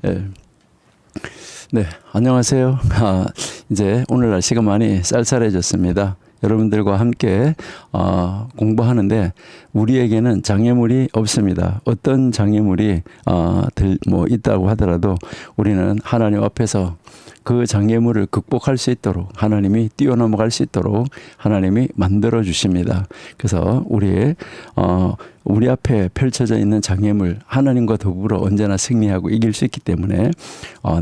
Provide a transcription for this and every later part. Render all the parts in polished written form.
예. 네, 안녕하세요. 이제 오늘 날씨가 많이 쌀쌀해졌습니다. 여러분들과 함께 공부하는데 우리에게는 장애물이 없습니다. 어떤 장애물이 있다고 하더라도 우리는 하나님 앞에서 그 장애물을 극복할 수 있도록 하나님이 뛰어넘어갈 수 있도록 하나님이 만들어 주십니다. 그래서 우리 앞에 펼쳐져 있는 장애물 하나님과 더불어 언제나 승리하고 이길 수 있기 때문에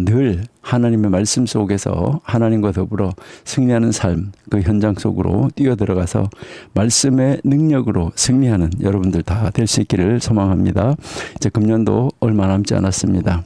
늘 하나님의 말씀 속에서 하나님과 더불어 승리하는 삶, 그 현장 속으로 뛰어들어가서 말씀의 능력으로 승리하는 여러분들 다 될 수 있기를 소망합니다. 이제 금년도 얼마 남지 않았습니다.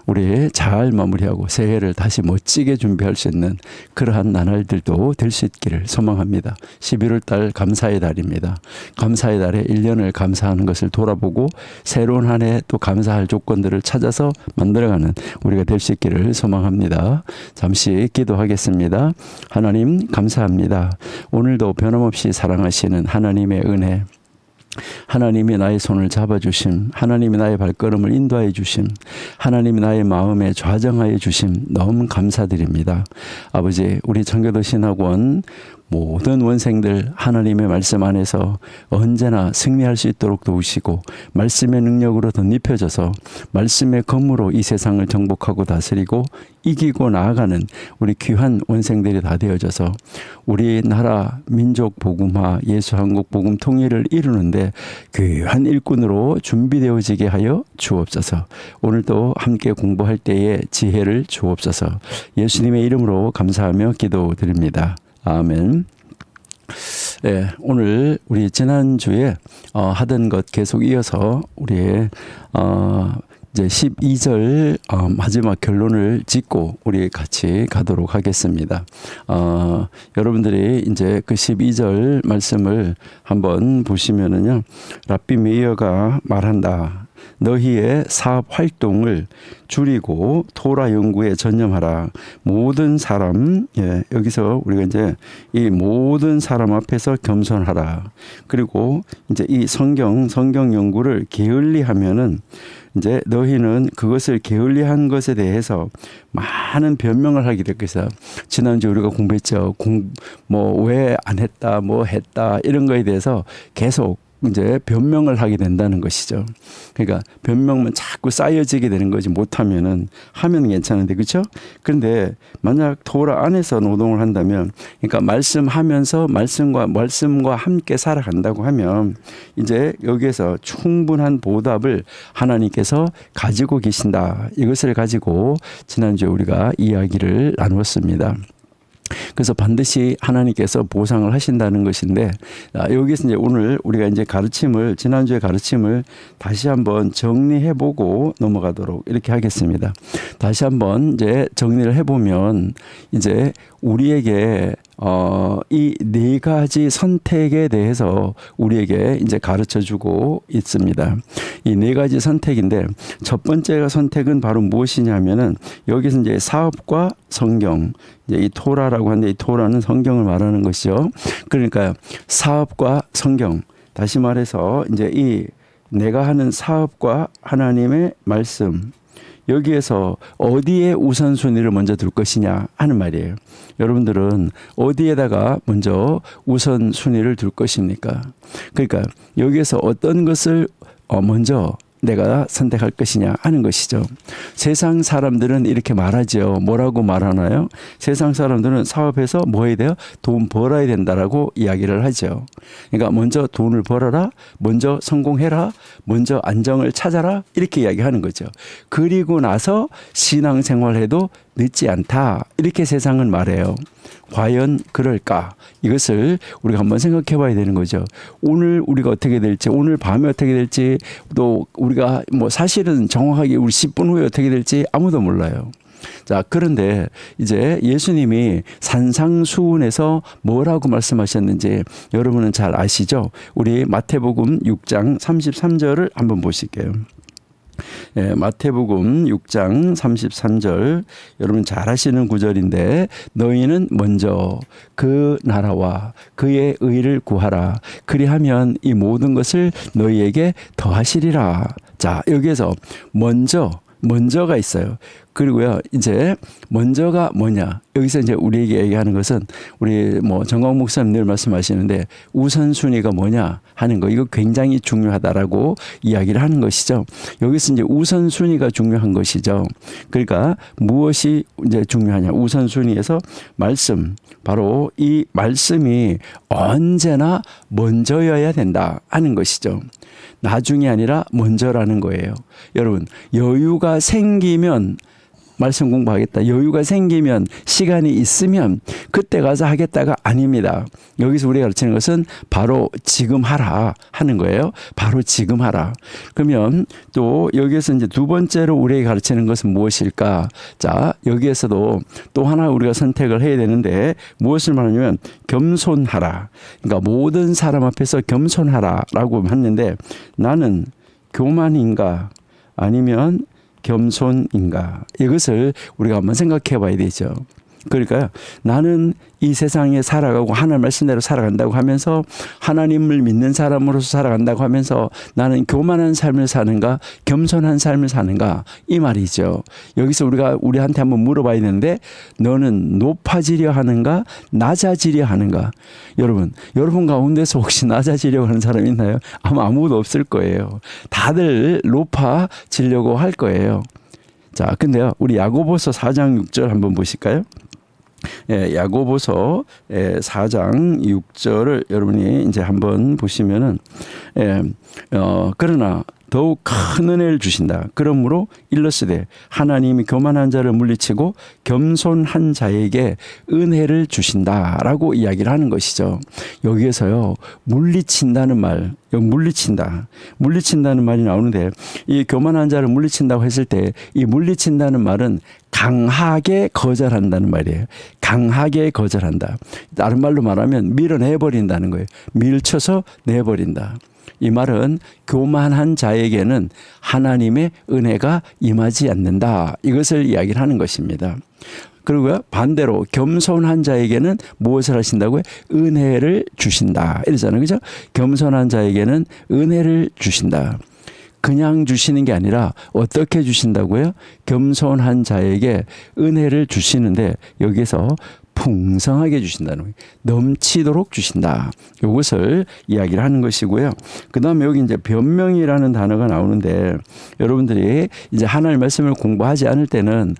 우리 잘 마무리하고 새해를 다시 멋지게 준비할 수 있는 그러한 나날들도 될 수 있기를 소망합니다. 11월 달 감사의 달입니다. 감사의 달에 1년을 감사하는 것을 돌아보고 새로운 한 해 또 감사할 조건들을 찾아서 만들어가는 우리가 될 수 있기를 소망합니다. 잠시 기도하겠습니다. 하나님 감사합니다. 오늘도 변함없이 사랑하시는 하나님의 은혜, 하나님이 나의 손을 잡아주심, 하나님이 나의 발걸음을 인도하여 주심, 하나님이 나의 마음에 좌정하여 주심 너무 감사드립니다. 아버지, 우리 청교도 신학원 모든 원생들 하나님의 말씀 안에서 언제나 승리할 수 있도록 도우시고 말씀의 능력으로 덧입혀져서 말씀의 검으로 이 세상을 정복하고 다스리고 이기고 나아가는 우리 귀한 원생들이 다 되어져서 우리나라 민족 복음화, 예수 한국 복음 통일을 이루는데 귀한 일꾼으로 준비되어지게 하여 주옵소서. 오늘도 함께 공부할 때에 지혜를 주옵소서. 예수님의 이름으로 감사하며 기도드립니다. 아멘. 네, 오늘 우리 지난주에 하던 것 계속 이어서 우리의 이제 12절 마지막 결론을 짓고 우리 같이 가도록 하겠습니다. 여러분들이 이제 그 12절 말씀을 한번 보시면은요, 랍비 메이어가 말한다. 너희의 사업 활동을 줄이고 토라 연구에 전념하라. 모든 사람, 여기서 우리가 이제 이 모든 사람 앞에서 겸손하라. 그리고 이제 이 성경 연구를 게을리하면은 이제 너희는 그것을 게을리한 것에 대해서 많은 변명을 하게 될 것이다. 지난주 우리가 공부했죠. 왜 안 했다, 뭐 했다 이런 거에 대해서 계속 이제 변명을 하게 된다는 것이죠. 그러니까 변명만 자꾸 쌓여지게 되는 거지, 못하면은 하면 괜찮은데, 그렇죠? 그런데 만약 토라 안에서 노동을 한다면, 그러니까 말씀하면서 말씀과 함께 살아간다고 하면 이제 여기에서 충분한 보답을 하나님께서 가지고 계신다. 이것을 가지고 지난주에 우리가 이야기를 나누었습니다. 그래서 반드시 하나님께서 보상을 하신다는 것인데, 여기서 이제 오늘 우리가 이제 지난주의 가르침을 다시 한번 정리해보고 넘어가도록 이렇게 하겠습니다. 다시 한번 이제 정리를 해보면, 이제 우리에게 이 네 가지 선택에 대해서 우리에게 이제 가르쳐 주고 있습니다. 이 네 가지 선택인데, 첫 번째 선택은 바로 무엇이냐면은 여기서 이제 사업과 성경, 이제 이 토라라고 하는데 이 토라는 성경을 말하는 것이죠. 그러니까 사업과 성경, 다시 말해서 이제 이 내가 하는 사업과 하나님의 말씀, 여기에서 어디에 우선순위를 먼저 둘 것이냐 하는 말이에요. 여러분들은 어디에다가 먼저 우선순위를 둘 것입니까? 그러니까 여기에서 어떤 것을 먼저 내가 선택할 것이냐 하는 것이죠. 세상 사람들은 이렇게 말하죠. 뭐라고 말하나요? 세상 사람들은 사업에서 뭐 해야 돼요? 돈 벌어야 된다라고 이야기를 하죠. 그러니까 먼저 돈을 벌어라, 먼저 성공해라, 먼저 안정을 찾아라, 이렇게 이야기하는 거죠. 그리고 나서 신앙생활해도 늦지 않다, 이렇게 세상은 말해요. 과연 그럴까? 이것을 우리가 한번 생각해 봐야 되는 거죠. 오늘 우리가 어떻게 될지, 오늘 밤에 어떻게 될지, 또 우리가 사실은 정확하게 우리 10분 후에 어떻게 될지 아무도 몰라요. 자, 그런데 이제 예수님이 산상수훈에서 뭐라고 말씀하셨는지 여러분은 잘 아시죠? 우리 마태복음 6장 33절을 한번 보실게요. 마태복음 6장 33절, 여러분 잘 아시는 구절인데, 너희는 먼저 그 나라와 그의 의를 구하라. 그리하면 이 모든 것을 너희에게 더하시리라. 자, 여기에서 먼저 먼저가 있어요. 그리고요, 이제 먼저가 뭐냐? 여기서 이제 우리에게 얘기하는 것은 우리 뭐 정광 목사님 늘 말씀하시는데 우선순위가 뭐냐 하는 거, 이거 굉장히 중요하다라고 이야기를 하는 것이죠. 여기서 이제 우선순위가 중요한 것이죠. 그러니까 무엇이 이제 중요하냐? 우선순위에서 말씀, 바로 이 말씀이 언제나 먼저여야 된다 하는 것이죠. 나중이 아니라 먼저라는 거예요. 여러분, 여유가 생기면 말씀 공부하겠다, 여유가 생기면, 시간이 있으면 그때 가서 하겠다가 아닙니다. 여기서 우리가 가르치는 것은 바로 지금 하라 하는 거예요. 바로 지금 하라. 그러면 또 여기에서 이제 두 번째로 우리에게 가르치는 것은 무엇일까? 자, 여기에서도 또 하나 우리가 선택을 해야 되는데 무엇을 말하냐면 겸손하라. 그러니까 모든 사람 앞에서 겸손하라라고 했는데 나는 교만인가 아니면 겸손인가? 이것을 우리가 한번 생각해 봐야 되죠. 그러니까 나는 이 세상에 살아가고 하나님 말씀대로 살아간다고 하면서 하나님을 믿는 사람으로서 살아간다고 하면서 나는 교만한 삶을 사는가 겸손한 삶을 사는가, 이 말이죠. 여기서 우리가 우리한테 한번 물어봐야 되는데 너는 높아지려 하는가 낮아지려 하는가? 여러분 가운데서 혹시 낮아지려고 하는 사람 있나요? 아마 아무도 없을 거예요. 다들 높아지려고 할 거예요. 자, 근데요, 우리 야고보서 4장 6절 한번 보실까요? 예, 야고보서 4장 6절을 여러분이 이제 한번 보시면은, 그러나 더욱 큰 은혜를 주신다. 그러므로 일러스되 하나님이 교만한 자를 물리치고 겸손한 자에게 은혜를 주신다라고 이야기를 하는 것이죠. 여기에서요, 물리친다는 말, 물리친다는 말이 나오는데, 이 교만한 자를 물리친다고 했을 때 이 물리친다는 말은 강하게 거절한다는 말이에요. 강하게 거절한다. 다른 말로 말하면 밀어내버린다는 거예요. 밀쳐서 내버린다. 이 말은 교만한 자에게는 하나님의 은혜가 임하지 않는다, 이것을 이야기를 하는 것입니다. 그리고 반대로 겸손한 자에게는 무엇을 하신다고요? 은혜를 주신다, 이러잖아요. 그죠? 겸손한 자에게는 은혜를 주신다. 그냥 주시는 게 아니라 어떻게 주신다고요? 겸손한 자에게 은혜를 주시는데 여기서 풍성하게 주신다는 거예요. 넘치도록 주신다. 이것을 이야기를 하는 것이고요. 그 다음에 여기 이제 변명이라는 단어가 나오는데, 여러분들이 이제 하나님의 말씀을 공부하지 않을 때는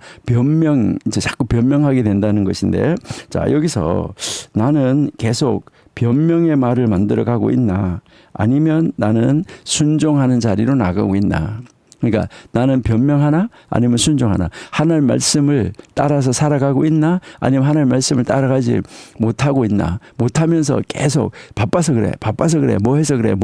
이제 자꾸 변명하게 된다는 것인데, 자, 여기서 나는 계속 변명의 말을 만들어 가고 있나, 아니면 나는 순종하는 자리로 나가고 있나. 그러니까 나는 변명하나 아니면 순종하나, 하나님의 말씀을 따라서 살아가고 있나 아니면 하나님의 말씀을 따라가지 못하고 있나, 못하면서 계속 바빠서 그래 뭐 해서 그래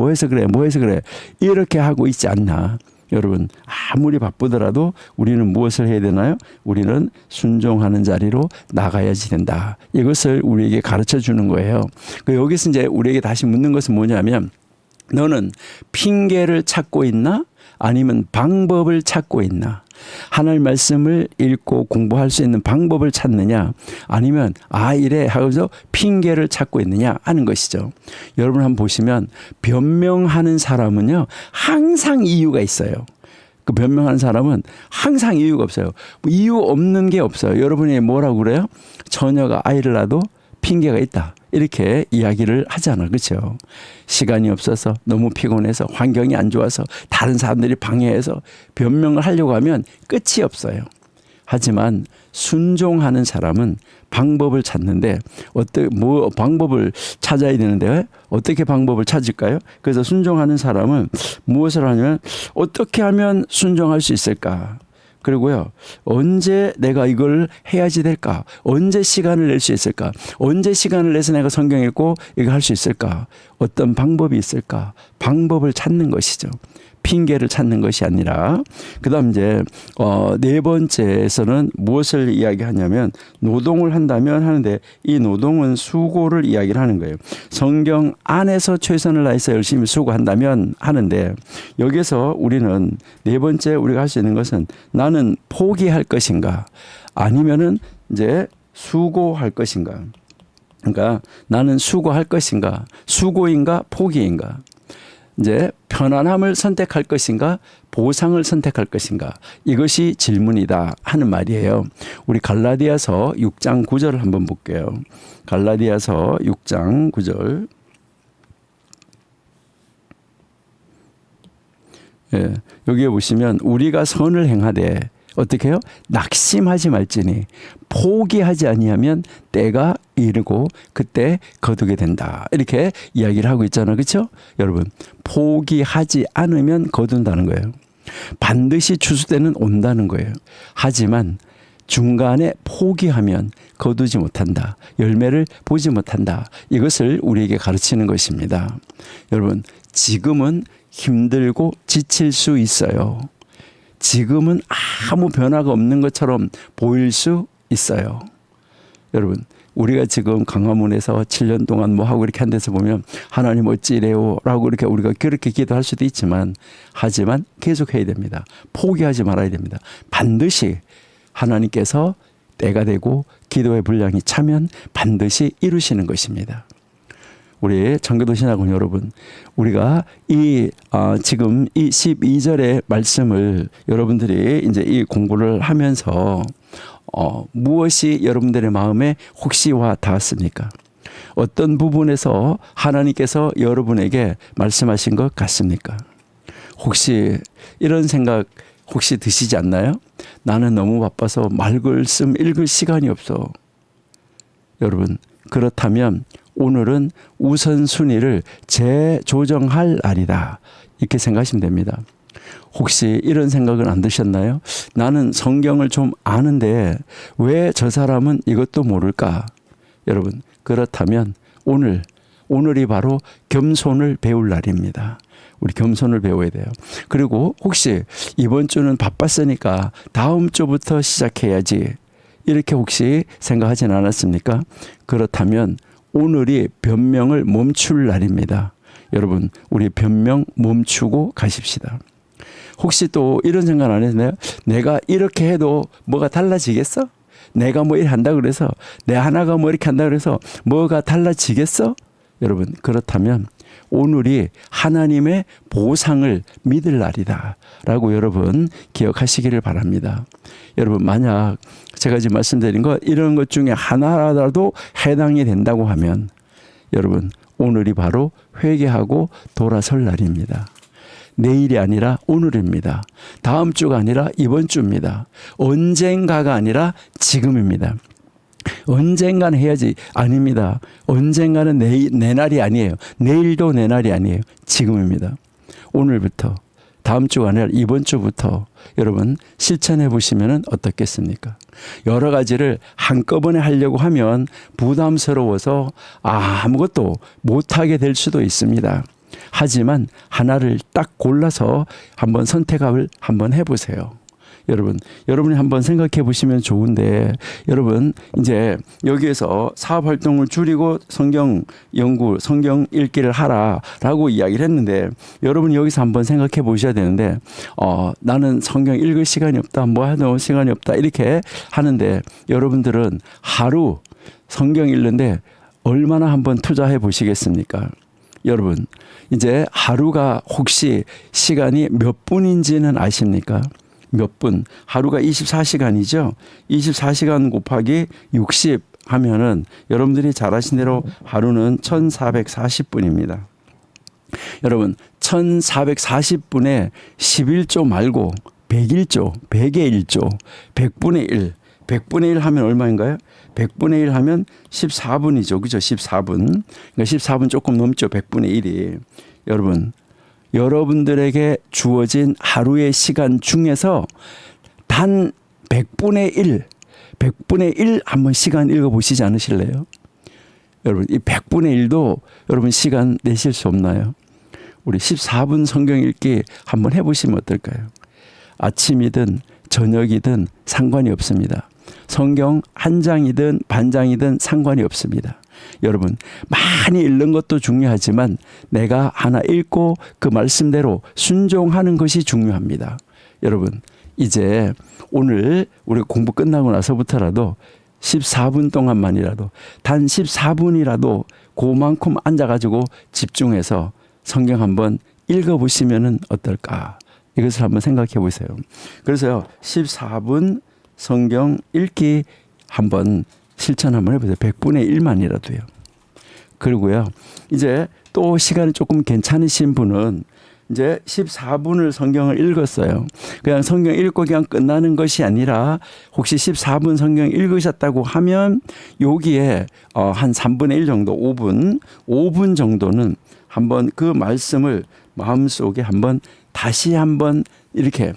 이렇게 하고 있지 않나. 여러분, 아무리 바쁘더라도 우리는 무엇을 해야 되나요? 우리는 순종하는 자리로 나가야지 된다. 이것을 우리에게 가르쳐 주는 거예요. 여기서 이제 우리에게 다시 묻는 것은 뭐냐면, 너는 핑계를 찾고 있나 아니면 방법을 찾고 있나? 하나님의 말씀을 읽고 공부할 수 있는 방법을 찾느냐, 아니면 이래 하고서 핑계를 찾고 있느냐 하는 것이죠. 여러분 한번 보시면 변명하는 사람은요, 항상 이유가 있어요. 그 변명하는 사람은 항상 이유가 없어요. 이유 없는 게 없어요. 여러분이 뭐라고 그래요? 처녀가 아이를 낳아도 핑계가 있다, 이렇게 이야기를 하잖아. 그렇죠? 시간이 없어서, 너무 피곤해서, 환경이 안 좋아서, 다른 사람들이 방해해서 변명을 하려고 하면 끝이 없어요. 하지만 순종하는 사람은 방법을 찾는데, 방법을 찾아야 되는데 어떻게 방법을 찾을까요? 그래서 순종하는 사람은 무엇을 하냐면, 어떻게 하면 순종할 수 있을까? 그리고요, 언제 내가 이걸 해야지 될까? 언제 시간을 낼 수 있을까? 언제 시간을 내서 내가 성경 읽고 이거 할 수 있을까? 어떤 방법이 있을까? 방법을 찾는 것이죠. 핑계를 찾는 것이 아니라. 그다음 이제 네 번째에서는 무엇을 이야기하냐면, 노동을 한다면 하는데, 이 노동은 수고를 이야기를 하는 거예요. 성경 안에서 최선을 다해서 열심히 수고한다면 하는데, 여기서 우리는 네 번째 우리가 할 수 있는 것은, 나는 포기할 것인가 아니면은 이제 수고할 것인가. 그러니까 나는 수고할 것인가, 수고인가 포기인가. 이제 편안함을 선택할 것인가 보상을 선택할 것인가 이것이 질문이다 하는 말이에요. 우리 갈라디아서 6장 9절을 한번 볼게요. 갈라디아서 6장 9절. 예, 여기에 보시면 우리가 선을 행하되 어떻게 해요? 낙심하지 말지니 포기하지 아니하면 때가 이르고 그때 거두게 된다. 이렇게 이야기를 하고 있잖아요. 그렇죠? 여러분 포기하지 않으면 거둔다는 거예요. 반드시 추수 때는 온다는 거예요. 하지만 중간에 포기하면 거두지 못한다. 열매를 보지 못한다. 이것을 우리에게 가르치는 것입니다. 여러분 지금은 힘들고 지칠 수 있어요. 지금은 아무 변화가 없는 것처럼 보일 수 있어요. 여러분 우리가 지금 강화문에서 7년 동안 뭐 하고 이렇게 한 데서 보면 하나님 어찌래요 라고 이렇게 우리가 그렇게 기도할 수도 있지만 하지만 계속해야 됩니다. 포기하지 말아야 됩니다. 반드시 하나님께서 때가 되고 기도의 분량이 차면 반드시 이루시는 것입니다. 우리 청교도 신학원 여러분, 우리가 지금 이 12절의 말씀을 여러분들이 이제 이 공부를 하면서 무엇이 여러분들의 마음에 혹시 와 닿았습니까? 어떤 부분에서 하나님께서 여러분에게 말씀하신 것 같습니까? 혹시 이런 생각 혹시 드시지 않나요? 나는 너무 바빠서 말씀 읽을 시간이 없어. 여러분 그렇다면 오늘은 우선순위를 재조정할 날이다. 이렇게 생각하시면 됩니다. 혹시 이런 생각은 안 드셨나요? 나는 성경을 좀 아는데 왜 저 사람은 이것도 모를까? 여러분 그렇다면 오늘이 바로 겸손을 배울 날입니다. 우리 겸손을 배워야 돼요. 그리고 혹시 이번 주는 바빴으니까 다음 주부터 시작해야지. 이렇게 혹시 생각하진 않았습니까? 그렇다면 오늘이 변명을 멈출 날입니다. 여러분 우리 변명 멈추고 가십시다. 혹시 또 이런 생각 안 했나요? 내가 이렇게 해도 뭐가 달라지겠어? 내가 뭐 이렇게 한다 그래서 내 하나가 뭐 이렇게 한다 그래서 뭐가 달라지겠어? 여러분 그렇다면 오늘이 하나님의 보상을 믿을 날이다 라고 여러분 기억하시기를 바랍니다. 여러분 만약 제가 지금 말씀드린 것 이런 것 중에 하나라도 해당이 된다고 하면 여러분 오늘이 바로 회개하고 돌아설 날입니다. 내일이 아니라 오늘입니다. 다음 주가 아니라 이번 주입니다. 언젠가가 아니라 지금입니다. 언젠가는 해야지. 아닙니다. 언젠가는 내 날이 아니에요. 내일도 내 날이 아니에요. 지금입니다. 오늘부터 다음 주가 아니라 이번 주부터 여러분 실천해 보시면 어떻겠습니까? 여러 가지를 한꺼번에 하려고 하면 부담스러워서 아무것도 못하게 될 수도 있습니다. 하지만 하나를 딱 골라서 한번 선택을 한번 해보세요. 여러분이 한번 생각해 보시면 좋은데 여러분 이제 여기에서 사업 활동을 줄이고 성경 연구, 성경 읽기를 하라라고 이야기를 했는데 여러분 여기서 한번 생각해 보셔야 되는데 나는 성경 읽을 시간이 없다, 뭐 하는 시간이 없다 이렇게 하는데 여러분들은 하루 성경 읽는데 얼마나 한번 투자해 보시겠습니까? 여러분 이제 하루가 혹시 시간이 몇 분인지는 아십니까? 몇 분? 하루가 24시간이죠. 24시간 곱하기 60 하면은 여러분들이 잘 아신 대로 하루는 1440분입니다. 여러분 1440분에 11조 말고 101조, 100의 1조, 100분의 1. 100분의 1 하면 얼마인가요? 100분의 1 하면 14분이죠. 그죠? 14분. 그러니까 14분 조금 넘죠. 100분의 1이. 여러분들에게 주어진 하루의 시간 중에서 단 100분의 1, 100분의 1 한번 시간 읽어보시지 않으실래요? 여러분, 이 100분의 1도 여러분 시간 내실 수 없나요? 우리 14분 성경 읽기 한번 해보시면 어떨까요? 아침이든 저녁이든 상관이 없습니다. 성경 한 장이든 반장이든 상관이 없습니다. 여러분 많이 읽는 것도 중요하지만 내가 하나 읽고 그 말씀대로 순종하는 것이 중요합니다. 여러분 이제 오늘 우리 공부 끝나고 나서부터라도 14분 동안만이라도 단 14분이라도 그만큼 앉아가지고 집중해서 성경 한번 읽어보시면 어떨까? 이것을 한번 생각해 보세요. 그래서요, 14분 성경 읽기 한번 실천 한번 해보세요. 100분의 1만이라도요. 그리고요, 이제 또 시간이 조금 괜찮으신 분은 이제 14분을 성경을 읽었어요. 그냥 성경 읽고 그냥 끝나는 것이 아니라 혹시 14분 성경 읽으셨다고 하면 여기에 한 3분의 1 정도, 5분 정도는 한번 그 말씀을 마음속에 한번 다시 한번 이렇게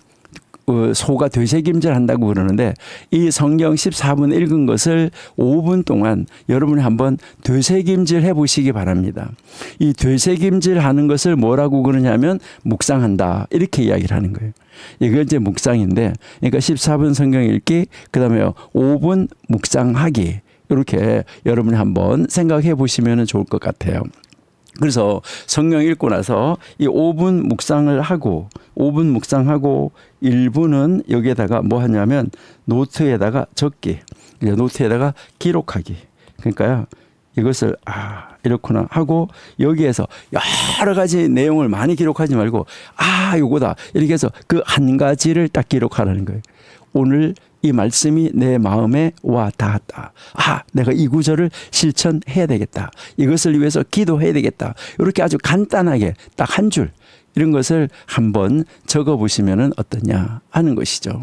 소가 되새김질 한다고 그러는데, 이 성경 14분 읽은 것을 5분 동안 여러분이 한번 되새김질 해보시기 바랍니다. 이 되새김질 하는 것을 뭐라고 그러냐면 묵상한다, 이렇게 이야기를 하는 거예요. 이게 이제 묵상인데, 그러니까 14분 성경 읽기, 그 다음에 5분 묵상하기, 이렇게 여러분이 한번 생각해 보시면 좋을 것 같아요. 그래서 성경 읽고 나서 이 5분 묵상을 하고 5분 묵상하고 1분은 여기에다가 뭐 하냐면 노트에다가 적기, 노트에다가 기록하기. 그러니까요, 이것을 이렇구나 하고 여기에서 여러 가지 내용을 많이 기록하지 말고 요거다 이렇게 해서 그 한 가지를 딱 기록하라는 거예요. 오늘 이 말씀이 내 마음에 와 닿았다. 내가 이 구절을 실천해야 되겠다. 이것을 위해서 기도해야 되겠다. 이렇게 아주 간단하게 딱 한 줄, 이런 것을 한번 적어 보시면 어떠냐 하는 것이죠.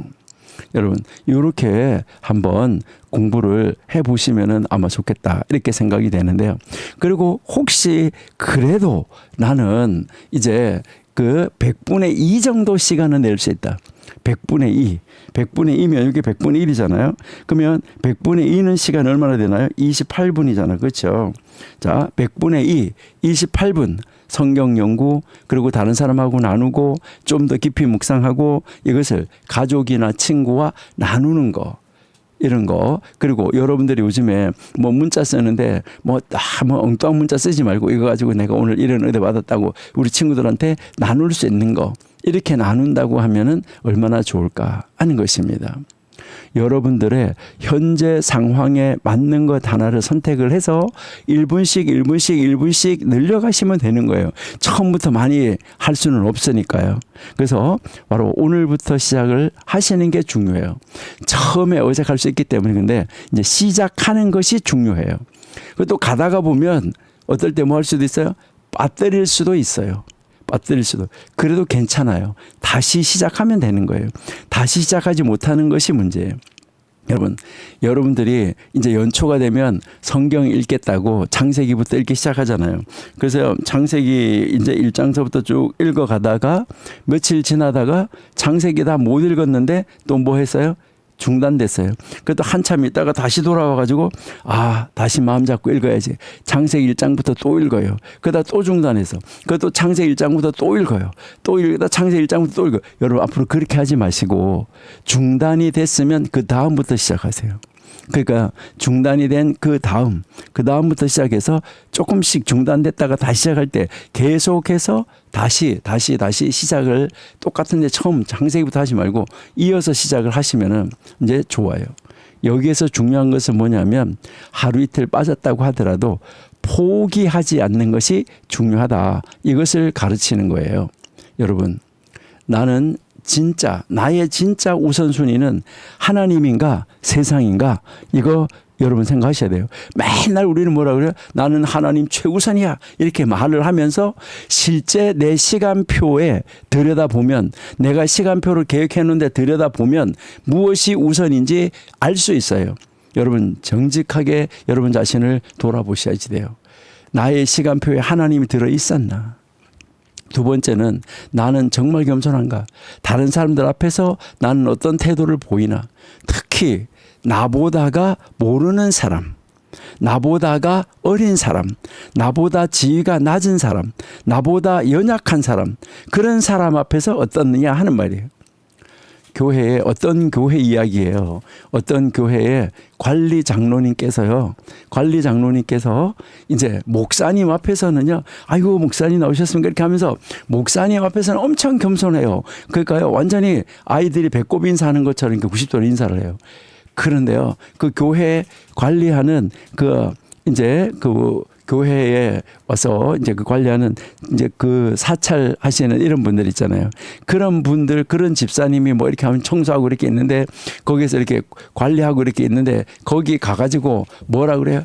여러분, 이렇게 한번 공부를 해 보시면 아마 좋겠다, 이렇게 생각이 되는데요. 그리고 혹시 그래도 나는 이제 그 100분의 2 정도 시간을 낼 수 있다. 100분의 2. 100분의 2면 이게 100분의 1이잖아요. 그러면 100분의 2는 시간 얼마나 되나요? 28분이잖아요. 그렇죠? 자, 100분의 2, 28분 성경 연구, 그리고 다른 사람하고 나누고 좀 더 깊이 묵상하고 이것을 가족이나 친구와 나누는 거. 이런 거. 그리고 여러분들이 요즘에 뭐 문자 쓰는데 뭐 엉뚱한 문자 쓰지 말고 이거 가지고 내가 오늘 이런 은혜 받았다고 우리 친구들한테 나눌 수 있는 거, 이렇게 나눈다고 하면은 얼마나 좋을까 하는 것입니다. 여러분들의 현재 상황에 맞는 것 하나를 선택을 해서 1분씩 늘려가시면 되는 거예요. 처음부터 많이 할 수는 없으니까요. 그래서 바로 오늘부터 시작을 하시는 게 중요해요. 처음에 어색할 수 있기 때문에. 근데 이제 시작하는 것이 중요해요. 또 가다가 보면 어떨 때 뭐 할 수도 있어요? 빠뜨릴 수도 있어요. 그래도 괜찮아요. 다시 시작하면 되는 거예요. 다시 시작하지 못하는 것이 문제예요. 여러분들이 이제 연초가 되면 성경 읽겠다고 창세기부터 읽기 시작하잖아요. 그래서 창세기 이제 1장서부터 쭉 읽어가다가 며칠 지나다가 창세기 다 못 읽었는데 또 뭐 했어요? 중단됐어요. 그래도 한참 있다가 다시 돌아와가지고 다시 마음 잡고 읽어야지. 창세기 1장부터 또 읽어요. 그러다 또 중단해서 그것도 창세기 1장부터 또 읽어요. 또 읽다 창세기 1장부터 또 읽어요. 여러분, 앞으로 그렇게 하지 마시고 중단이 됐으면 그 다음부터 시작하세요. 그러니까 중단이 된 그 다음부터 시작해서 조금씩 중단됐다가 다시 시작할 때 계속해서 다시 시작을 똑같은데 처음 창세기부터 하지 말고 이어서 시작을 하시면은 이제 좋아요. 여기에서 중요한 것은 뭐냐면 하루 이틀 빠졌다고 하더라도 포기하지 않는 것이 중요하다. 이것을 가르치는 거예요. 여러분, 나의 진짜 우선순위는 하나님인가 세상인가, 이거 여러분 생각하셔야 돼요. 맨날 우리는 뭐라 그래요? 나는 하나님 최우선이야, 이렇게 말을 하면서 실제 내 시간표에 들여다보면, 내가 시간표를 계획했는데 들여다보면 무엇이 우선인지 알 수 있어요. 여러분, 정직하게 여러분 자신을 돌아보셔야지 돼요. 나의 시간표에 하나님이 들어있었나? 두 번째는 나는 정말 겸손한가? 다른 사람들 앞에서 나는 어떤 태도를 보이나? 특히 나보다가 모르는 사람, 나보다가 어린 사람, 나보다 지위가 낮은 사람, 나보다 연약한 사람, 그런 사람 앞에서 어떻느냐 하는 말이에요. 교회에 어떤 교회 이야기예요. 어떤 교회에 관리 장로님께서 이제 목사님 앞에서는요, 아이고 목사님 나오셨습니까? 이렇게 하면서 목사님 앞에서는 엄청 겸손해요. 그러니까요, 완전히 아이들이 배꼽 인사하는 것처럼 이렇게 90도로 인사를 해요. 그런데요, 그 교회 관리하는 그 교회에 와서 이제 그 관리하는 이제 그 사찰 하시는 이런 분들 있잖아요. 그런 분들, 그런 집사님이 뭐 이렇게 하면 청소하고 이렇게 있는데 거기에서 이렇게 관리하고 이렇게 있는데 거기 가가지고 뭐라 그래요?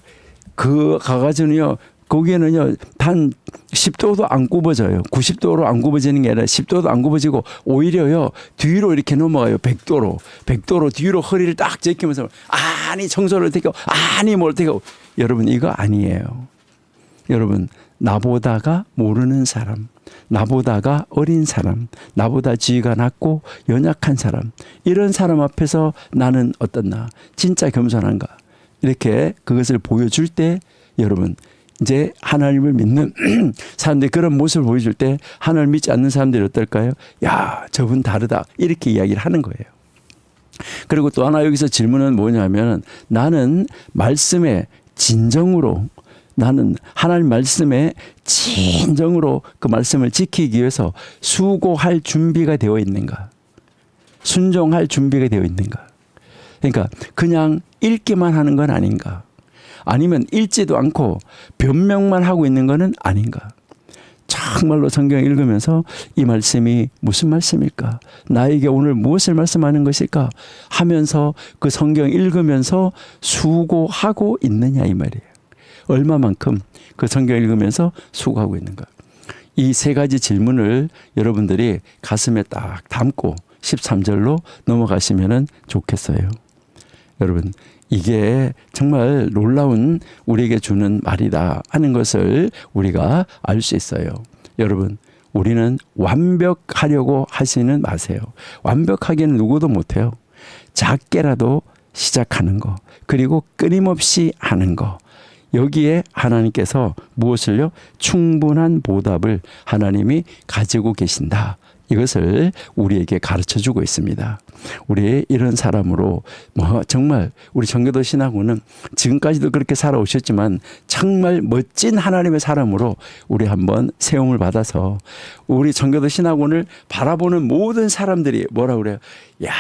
그 가가지고는요. 거기에는요, 단 10도도 안 굽어져요. 90도로 안 굽어지는 게 아니라 10도도 안 굽어지고 오히려요, 뒤로 이렇게 넘어가요. 100도로. 100도로 뒤로 허리를 딱 제끼면서 아니 청소를 어떻게 하고 아니 뭘 어떻게 하고. 여러분 이거 아니에요. 여러분 나보다가 모르는 사람, 나보다가 어린 사람, 나보다 지위가 낮고 연약한 사람, 이런 사람 앞에서 나는 어떻나 진짜 겸손한가 이렇게 그것을 보여줄 때 여러분 이제 하나님을 믿는 사람들이 그런 모습을 보여줄 때 하나님을 믿지 않는 사람들이 어떨까요? 야, 저분 다르다 이렇게 이야기를 하는 거예요. 그리고 또 하나 여기서 질문은 뭐냐면 나는 말씀에 진정으로 나는 하나님 말씀에 진정으로 그 말씀을 지키기 위해서 수고할 준비가 되어 있는가? 순종할 준비가 되어 있는가? 그러니까 그냥 읽기만 하는 건 아닌가? 아니면 읽지도 않고 변명만 하고 있는 것은 아닌가? 정말로 성경 읽으면서 이 말씀이 무슨 말씀일까? 나에게 오늘 무엇을 말씀하는 것일까? 하면서 그 성경 읽으면서 수고하고 있느냐 이 말이에요. 얼마만큼 그 성경 읽으면서 수고하고 있는가? 이 세 가지 질문을 여러분들이 가슴에 딱 담고 13절로 넘어가시면 좋겠어요. 여러분 이게 정말 놀라운 우리에게 주는 말이다 하는 것을 우리가 알 수 있어요. 여러분 우리는 완벽하려고 하시는 마세요. 완벽하게는 누구도 못해요. 작게라도 시작하는 거 그리고 끊임없이 하는 거 여기에 하나님께서 무엇을요? 충분한 보답을 하나님이 가지고 계신다. 이것을 우리에게 가르쳐주고 있습니다. 우리 이런 사람으로 정말 우리 정교도 신학원은 지금까지도 그렇게 살아오셨지만 정말 멋진 하나님의 사람으로 우리 한번 세움을 받아서 우리 정교도 신학원을 바라보는 모든 사람들이 뭐라 그래요? 야,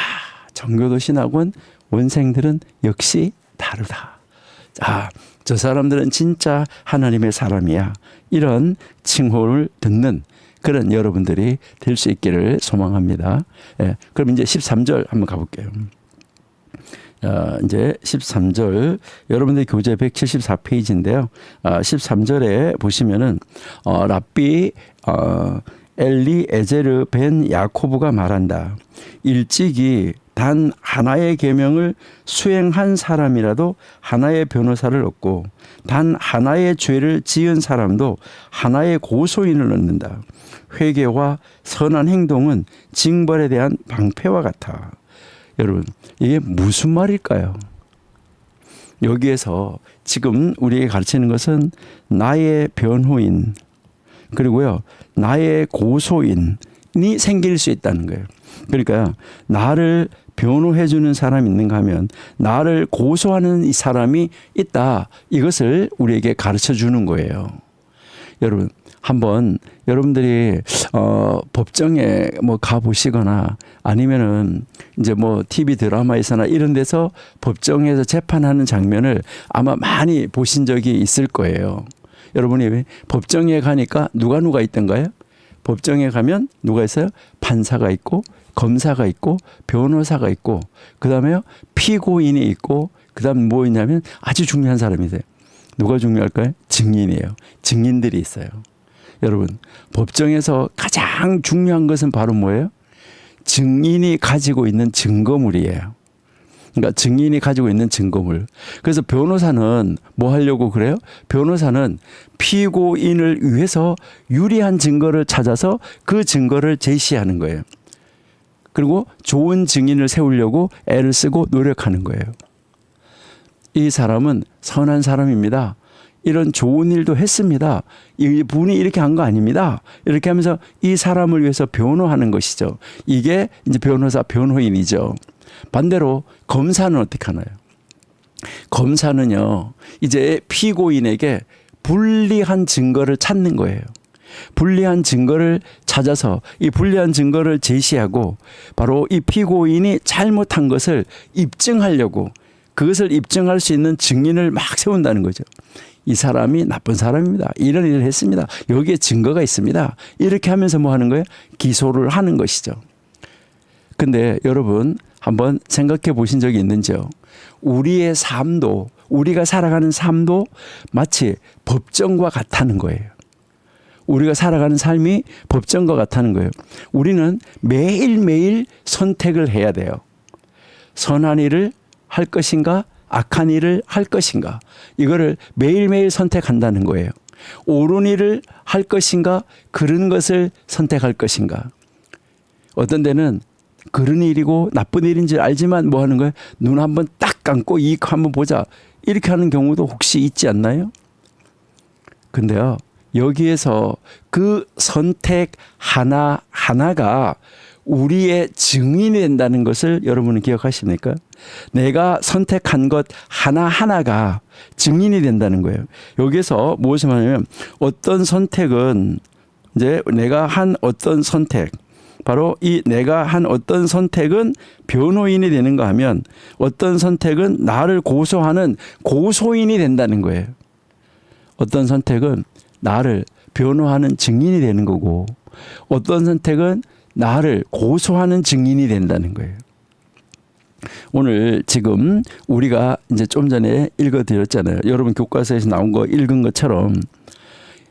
정교도 신학원 원생들은 역시 다르다. 자, 저 사람들은 진짜 하나님의 사람이야. 이런 칭호를 듣는 그런 여러분들이 될 수 있기를 소망합니다. 예, 그럼 이제 13절 한번 가볼게요. 이제 13절 여러분들 교재 174페이지인데요. 13절에 보시면은 랍비 엘리에제르 벤 야코브가 말한다. 일찍이 단 하나의 계명을 수행한 사람이라도 하나의 변호사를 얻고 단 하나의 죄를 지은 사람도 하나의 고소인을 얻는다. 회개와 선한 행동은 징벌에 대한 방패와 같아. 여러분 이게 무슨 말일까요? 여기에서 지금 우리에게 가르치는 것은 나의 변호인 그리고요 나의 고소인이 생길 수 있다는 거예요. 그러니까 나를 변호해 주는 사람이 있는가 하면 나를 고소하는 이 사람이 있다. 이것을 우리에게 가르쳐 주는 거예요. 여러분 한번 여러분들이 법정에 뭐 가 보시거나 아니면은 이제 뭐 TV 드라마에서나 이런 데서 법정에서 재판하는 장면을 아마 많이 보신 적이 있을 거예요. 여러분이 법정에 가니까 누가 있던가요? 법정에 가면 누가 있어요? 판사가 있고 검사가 있고 변호사가 있고 그다음에요 피고인이 있고 그다음 뭐 있냐면 아주 중요한 사람이세요. 누가 중요할까요? 증인이에요. 증인들이 있어요. 여러분 법정에서 가장 중요한 것은 바로 뭐예요? 증인이 가지고 있는 증거물이에요. 그러니까 증인이 가지고 있는 증거물. 그래서 변호사는 뭐 하려고 그래요? 변호사는 피고인을 위해서 유리한 증거를 찾아서 그 증거를 제시하는 거예요. 그리고 좋은 증인을 세우려고 애를 쓰고 노력하는 거예요. 이 사람은 선한 사람입니다. 이런 좋은 일도 했습니다. 이분이 이렇게 한 거 아닙니다. 이렇게 하면서 이 사람을 위해서 변호하는 것이죠. 이게 이제 변호사, 변호인이죠. 반대로 검사는 어떻게 하나요? 검사는요, 이제 피고인에게 불리한 증거를 찾는 거예요. 불리한 증거를 찾아서 이 불리한 증거를 제시하고 바로 이 피고인이 잘못한 것을 입증하려고 그것을 입증할 수 있는 증인을 막 세운다는 거죠. 이 사람이 나쁜 사람입니다. 이런 일을 했습니다. 여기에 증거가 있습니다. 이렇게 하면서 뭐 하는 거예요? 기소를 하는 것이죠. 근데 여러분 한번 생각해 보신 적이 있는지요? 우리의 삶도, 우리가 살아가는 삶도 마치 법정과 같다는 거예요. 우리가 살아가는 삶이 법정과 같다는 거예요. 우리는 매일매일 선택을 해야 돼요. 선한 일을 할 것인가, 악한 일을 할 것인가, 이거를 매일매일 선택한다는 거예요. 옳은 일을 할 것인가, 그런 것을 선택할 것인가. 어떤 데는 그런 일이고 나쁜 일인지 알지만 뭐 하는 거예요? 눈 한번 딱 감고 이익 한번 보자, 이렇게 하는 경우도 혹시 있지 않나요? 근데요, 여기에서 그 선택 하나하나가 우리의 증인이 된다는 것을 여러분은 기억하십니까? 내가 선택한 것 하나하나가 증인이 된다는 거예요. 여기서 무엇을 말하냐면, 어떤 선택은 이제 내가 한 어떤 선택, 바로 이 내가 한 어떤 선택은 변호인이 되는가 하면, 어떤 선택은 나를 고소하는 고소인이 된다는 거예요. 어떤 선택은 나를 변호하는 증인이 되는 거고, 어떤 선택은 나를 고소하는 증인이 된다는 거예요. 오늘 지금 우리가 이제 좀 전에 읽어드렸잖아요. 여러분 교과서에서 나온 거 읽은 것처럼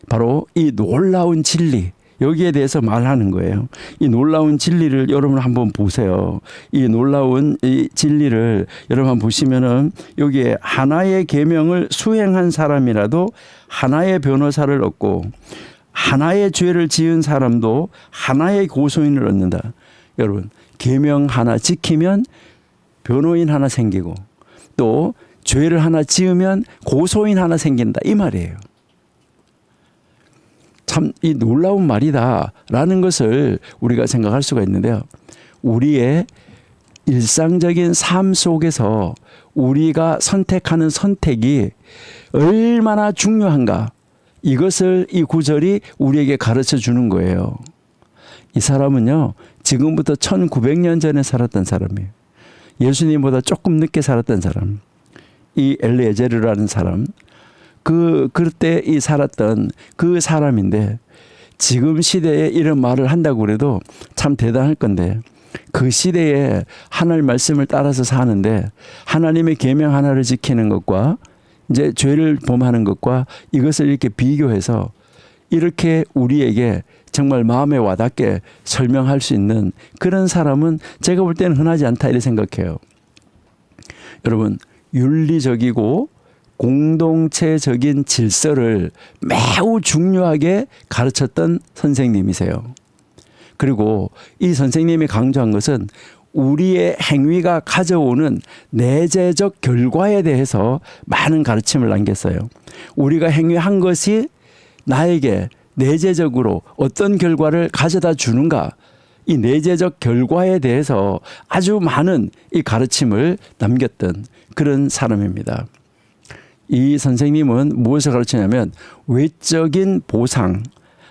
바로 이 놀라운 진리, 여기에 대해서 말하는 거예요. 이 놀라운 진리를 여러분 한번 보세요. 이 놀라운 이 진리를 여러분 한번 보시면은 여기에 하나의 계명을 수행한 사람이라도 하나의 변호사를 얻고, 하나의 죄를 지은 사람도 하나의 고소인을 얻는다. 여러분, 계명 하나 지키면 변호인 하나 생기고, 또 죄를 하나 지으면 고소인 하나 생긴다, 이 말이에요. 참 이 놀라운 말이다라는 것을 우리가 생각할 수가 있는데요. 우리의 일상적인 삶 속에서 우리가 선택하는 선택이 얼마나 중요한가, 이것을 이 구절이 우리에게 가르쳐 주는 거예요. 이 사람은요, 지금부터 1900년 전에 살았던 사람이에요. 예수님보다 조금 늦게 살았던 사람. 이 엘리에제르라는 사람. 그때 이 살았던 그 사람인데, 지금 시대에 이런 말을 한다고 그래도 참 대단할 건데, 그 시대에 하나님 말씀을 따라서 사는데 하나님의 계명 하나를 지키는 것과 이제 죄를 범하는 것과 이것을 이렇게 비교해서 이렇게 우리에게 정말 마음에 와닿게 설명할 수 있는 그런 사람은 제가 볼 때는 흔하지 않다, 이렇게 생각해요. 여러분, 윤리적이고 공동체적인 질서를 매우 중요하게 가르쳤던 선생님이세요. 그리고 이 선생님이 강조한 것은 우리의 행위가 가져오는 내재적 결과에 대해서 많은 가르침을 남겼어요. 우리가 행위한 것이 나에게 내재적으로 어떤 결과를 가져다 주는가, 이 내재적 결과에 대해서 아주 많은 이 가르침을 남겼던 그런 사람입니다. 이 선생님은 무엇을 가르치냐면, 외적인 보상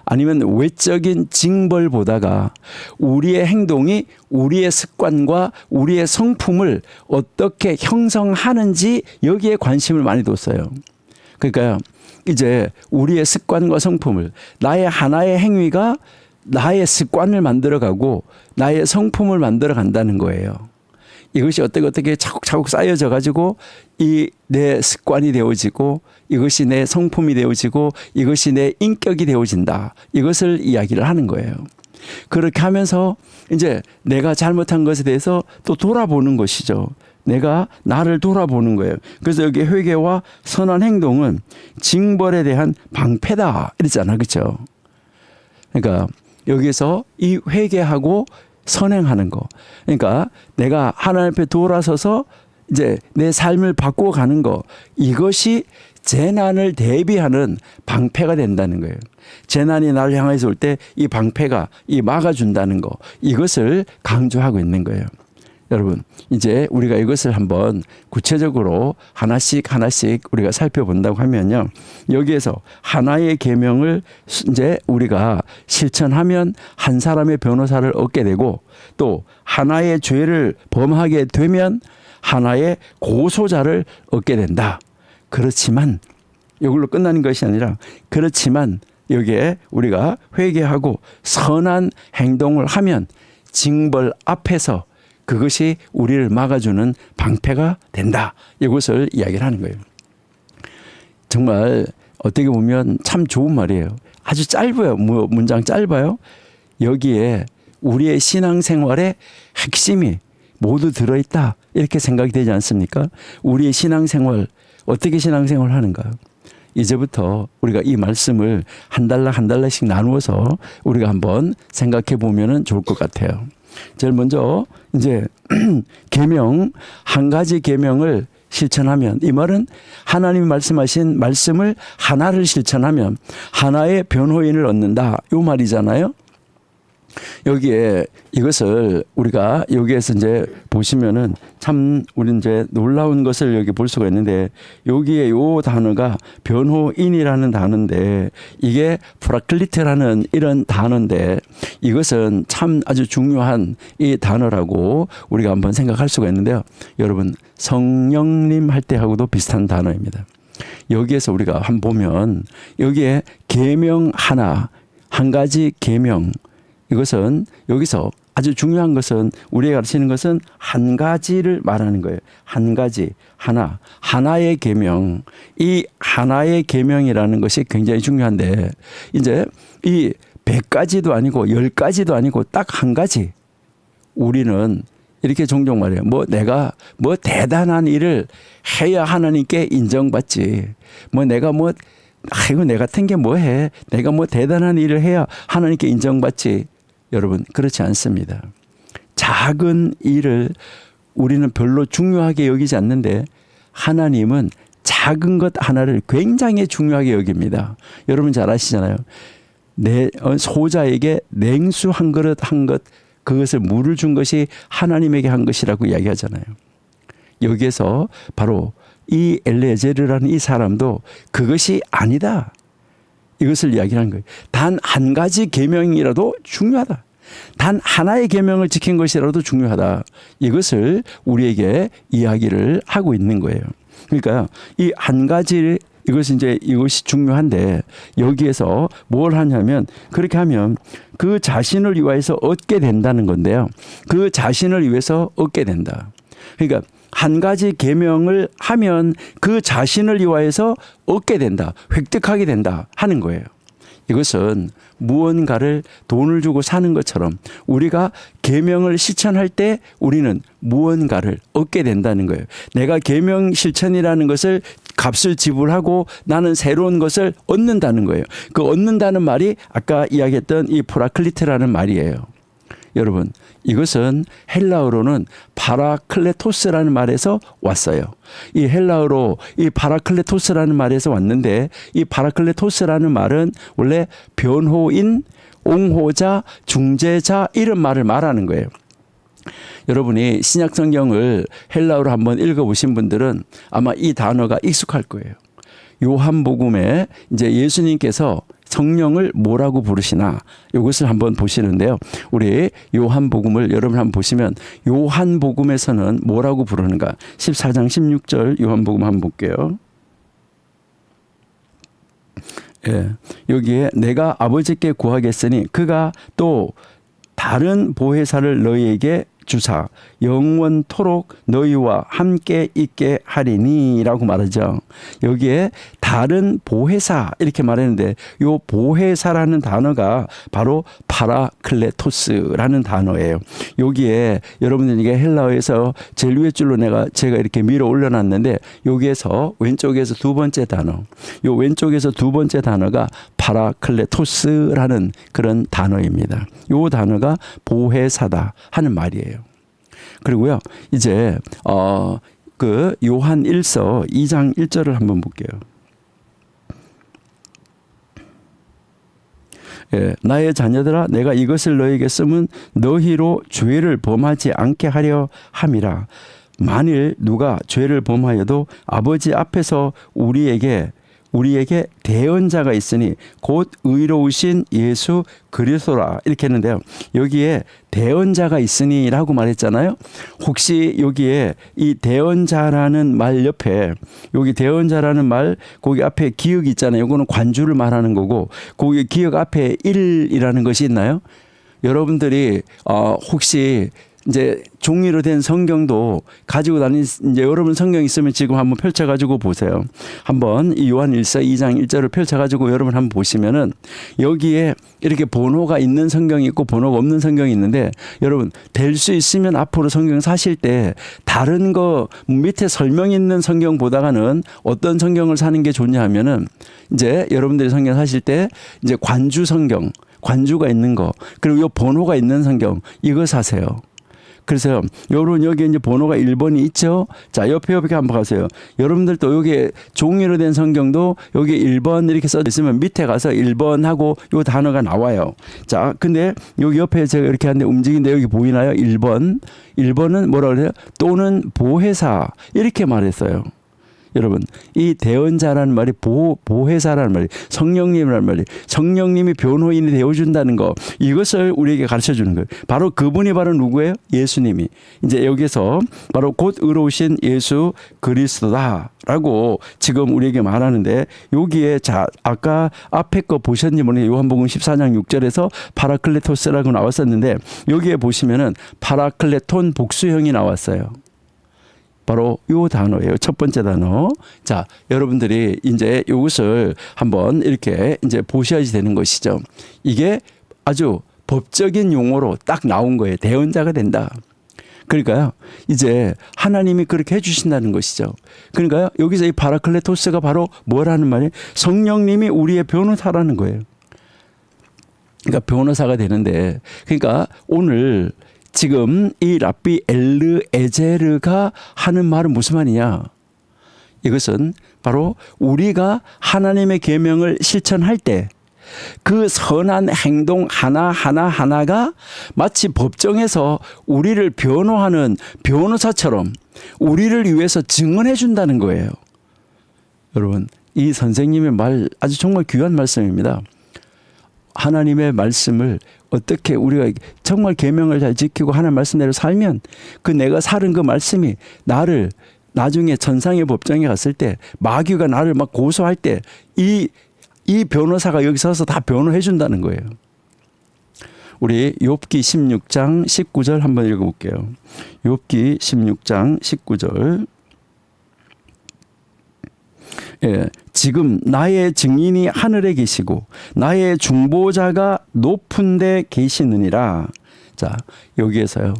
아니면 외적인 징벌보다가 우리의 행동이 우리의 습관과 우리의 성품을 어떻게 형성하는지, 여기에 관심을 많이 뒀어요. 그러니까 이제 우리의 습관과 성품을, 나의 하나의 행위가 나의 습관을 만들어가고 나의 성품을 만들어간다는 거예요. 이것이 어떻게 차곡차곡 쌓여져 가지고 이 내 습관이 되어지고, 이것이 내 성품이 되어지고, 이것이 내 인격이 되어진다, 이것을 이야기를 하는 거예요. 그렇게 하면서 이제 내가 잘못한 것에 대해서 또 돌아보는 것이죠. 내가 나를 돌아보는 거예요. 그래서 여기 회개와 선한 행동은 징벌에 대한 방패다 이랬잖아, 그렇죠? 그러니까 여기서 이 회개하고 선행하는 거, 그러니까 내가 하나님 앞에 돌아서서 이제 내 삶을 바꿔가는 거, 이것이 재난을 대비하는 방패가 된다는 거예요. 재난이 나를 향해서 올 때 이 방패가 이 막아준다는 거, 이것을 강조하고 있는 거예요. 여러분, 이제 우리가 이것을 한번 구체적으로 하나씩 우리가 살펴본다고 하면요, 여기에서 하나의 계명을 이제 우리가 실천하면 한 사람의 변호사를 얻게 되고, 또 하나의 죄를 범하게 되면 하나의 고소자를 얻게 된다. 그렇지만 이걸로 끝나는 것이 아니라 그렇지만 여기에 우리가 회개하고 선한 행동을 하면 징벌 앞에서 그것이 우리를 막아주는 방패가 된다. 이것을 이야기를 하는 거예요. 정말 어떻게 보면 참 좋은 말이에요. 아주 짧아요. 문장 짧아요. 여기에 우리의 신앙생활의 핵심이 모두 들어있다. 이렇게 생각이 되지 않습니까? 우리의 신앙생활, 어떻게 신앙생활을 하는가? 이제부터 우리가 이 말씀을 한 달락 한 달락씩 나누어서 우리가 한번 생각해 보면 좋을 것 같아요. 제일 먼저 이제 계명, 한 가지 계명을 실천하면, 이 말은 하나님이 말씀하신 말씀을 하나를 실천하면 하나의 변호인을 얻는다. 이 말이잖아요. 여기에 이것을 우리가 여기에서 이제 보시면은 참 우리 이제 놀라운 것을 여기 볼 수가 있는데, 여기에 요 단어가 변호인이라는 단어인데 이게 프라클리트라는 이런 단어인데, 이것은 참 아주 중요한 이 단어라고 우리가 한번 생각할 수가 있는데요. 여러분, 성령님 할 때하고도 비슷한 단어입니다. 여기에서 우리가 한번 보면 여기에 계명 하나, 한 가지 계명, 이것은 여기서 아주 중요한 것은 우리가 가르치는 것은 한 가지를 말하는 거예요. 한 가지, 하나, 하나의 계명. 이 하나의 계명이라는 것이 굉장히 중요한데, 이제 이 100가지도 아니고 10가지도 아니고 딱 한 가지. 우리는 이렇게 종종 말해요. 내가 대단한 일을 해야 하나님께 인정받지. 아이고 내 같은 게 뭐해. 내가 대단한 일을 해야 하나님께 인정받지. 여러분, 그렇지 않습니다. 작은 일을 우리는 별로 중요하게 여기지 않는데 하나님은 작은 것 하나를 굉장히 중요하게 여깁니다. 여러분 잘 아시잖아요. 내 소자에게 냉수 한 그릇 한 것, 그것을 물을 준 것이 하나님에게 한 것이라고 이야기하잖아요. 여기에서 바로 이 엘레제르라는 이 사람도 그것이 아니다. 이것을 이야기하는 거예요. 단 한 가지 계명이라도 중요하다. 단 하나의 계명을 지킨 것이라도 중요하다. 이것을 우리에게 이야기를 하고 있는 거예요. 그러니까 이 한 가지, 이것이 중요한데 여기에서 뭘 하냐면, 그렇게 하면 그 자신을 위하여서 얻게 된다는 건데요. 그 자신을 위해서 얻게 된다. 그러니까 한 가지 계명을 하면 그 자신을 위하여서 얻게 된다. 획득하게 된다 하는 거예요. 이것은 무언가를 돈을 주고 사는 것처럼 우리가 계명을 실천할 때 우리는 무언가를 얻게 된다는 거예요. 내가 계명 실천이라는 것을 값을 지불하고 나는 새로운 것을 얻는다는 거예요. 그 얻는다는 말이 아까 이야기했던 이 프라클리트라는 말이에요. 여러분, 이것은 헬라어로는 파라클레토스라는 말에서 왔어요. 이 헬라어로 이 파라클레토스라는 말에서 왔는데, 이 파라클레토스라는 말은 원래 변호인, 옹호자, 중재자 이런 말을 말하는 거예요. 여러분이 신약 성경을 헬라어로 한번 읽어보신 분들은 아마 이 단어가 익숙할 거예요. 요한복음에 이제 예수님께서 성령을 뭐라고 부르시나, 이것을 한번 보시는데요. 우리 요한복음을 여러분 한번 보시면 요한복음에서는 뭐라고 부르는가. 14장 16절 요한복음 한번 볼게요. 예, 여기에 내가 아버지께 구하겠으니 그가 또 다른 보혜사를 너희에게 주사 영원토록 너희와 함께 있게 하리니 라고 말하죠. 여기에 다른 보혜사 이렇게 말했는데, 이 보혜사라는 단어가 바로 파라클레토스라는 단어예요. 여기에 여러분들에게 헬라어에서 제일 위에 줄로 제가 이렇게 밀어 올려놨는데, 여기에서 왼쪽에서 두 번째 단어, 이 왼쪽에서 두 번째 단어가 파라클레토스라는 그런 단어입니다. 이 단어가 보혜사다 하는 말이에요. 그리고요, 이제 그 요한 1서 2장 1절을 한번 볼게요. 예, 나의 자녀들아, 내가 이것을 너희에게 쓰면 너희로 죄를 범하지 않게 하려 함이라. 만일 누가 죄를 범하여도 아버지 앞에서 우리에게 우리에게 대언자가 있으니 곧 의로우신 예수 그리스도라 이렇게 했는데요. 여기에 대언자가 있으니라고 말했잖아요. 혹시 여기에 이 대언자라는 말 옆에 여기 대언자라는 말 거기 앞에 기역이 있잖아요. 이거는 관주를 말하는 거고 거기 기역 앞에 1이라는 것이 있나요? 여러분들이 혹시 이제 종이로 된 성경도 가지고 다니는 이제 여러분 성경 있으면 지금 한번 펼쳐 가지고 보세요. 한번 이 요한 1서 2장 1절을 펼쳐 가지고 여러분 한번 보시면은 여기에 이렇게 번호가 있는 성경이 있고 번호가 없는 성경이 있는데 여러분 될 수 있으면 앞으로 성경 사실 때 다른 거 밑에 설명 있는 성경 보다가는 어떤 성경을 사는 게 좋냐 하면은 이제 여러분들이 성경 사실 때 이제 관주 성경 관주가 있는 거 그리고 요 번호가 있는 성경 이거 사세요. 그래서 여러분 여기 이제 번호가 1번이 있죠. 자 옆에 한번 가세요. 여러분들도 여기 종이로 된 성경도 여기 1번 이렇게 써 있으면 밑에 가서 1번 하고 요 단어가 나와요. 자 근데 여기 옆에 제가 이렇게 하는데 움직이는데 여기 보이나요? 1번은 뭐라 그래요? 또는 보혜사 이렇게 말했어요. 여러분 이 대언자라는 말이 보혜사라는 말이 성령님이라는 말이 성령님이 변호인이 되어준다는 거 이것을 우리에게 가르쳐주는 거예요. 바로 그분이 바로 누구예요? 예수님이. 이제 여기서 바로 곧 의로우신 예수 그리스도다라고 지금 우리에게 말하는데 여기에 자 아까 앞에 거 보셨는지 모르겠는데 요한복음 14장 6절에서 파라클레토스라고 나왔었는데 여기에 보시면은 파라클레톤 복수형이 나왔어요. 바로 요 단어예요. 첫 번째 단어. 자, 여러분들이 이제 이것을 한번 이렇게 이제 보셔야지 되는 것이죠. 이게 아주 법적인 용어로 딱 나온 거예요. 대언자가 된다. 그러니까요. 이제 하나님이 그렇게 해주신다는 것이죠. 그러니까요. 여기서 이 파라클레토스가 바로 뭐라는 말이에요? 성령님이 우리의 변호사라는 거예요. 그러니까 변호사가 되는데 그러니까 오늘 지금 이 랍비 엘르에제르가 하는 말은 무슨 말이냐? 이것은 바로 우리가 하나님의 계명을 실천할 때 그 선한 행동 하나하나가 마치 법정에서 우리를 변호하는 변호사처럼 우리를 위해서 증언해 준다는 거예요. 여러분, 이 선생님의 말 아주 정말 귀한 말씀입니다. 하나님의 말씀을 어떻게 우리가 정말 계명을 잘 지키고 하나님 말씀대로 살면 그 내가 살은 그 말씀이 나를 나중에 천상의 법정에 갔을 때 마귀가 나를 막 고소할 때 이 변호사가 여기 서서 다 변호해 준다는 거예요. 우리 욥기 16장 19절 한번 읽어볼게요. 욥기 16장 19절. 예, 지금 나의 증인이 하늘에 계시고 나의 중보자가 높은 데 계시느니라. 자, 여기에서요.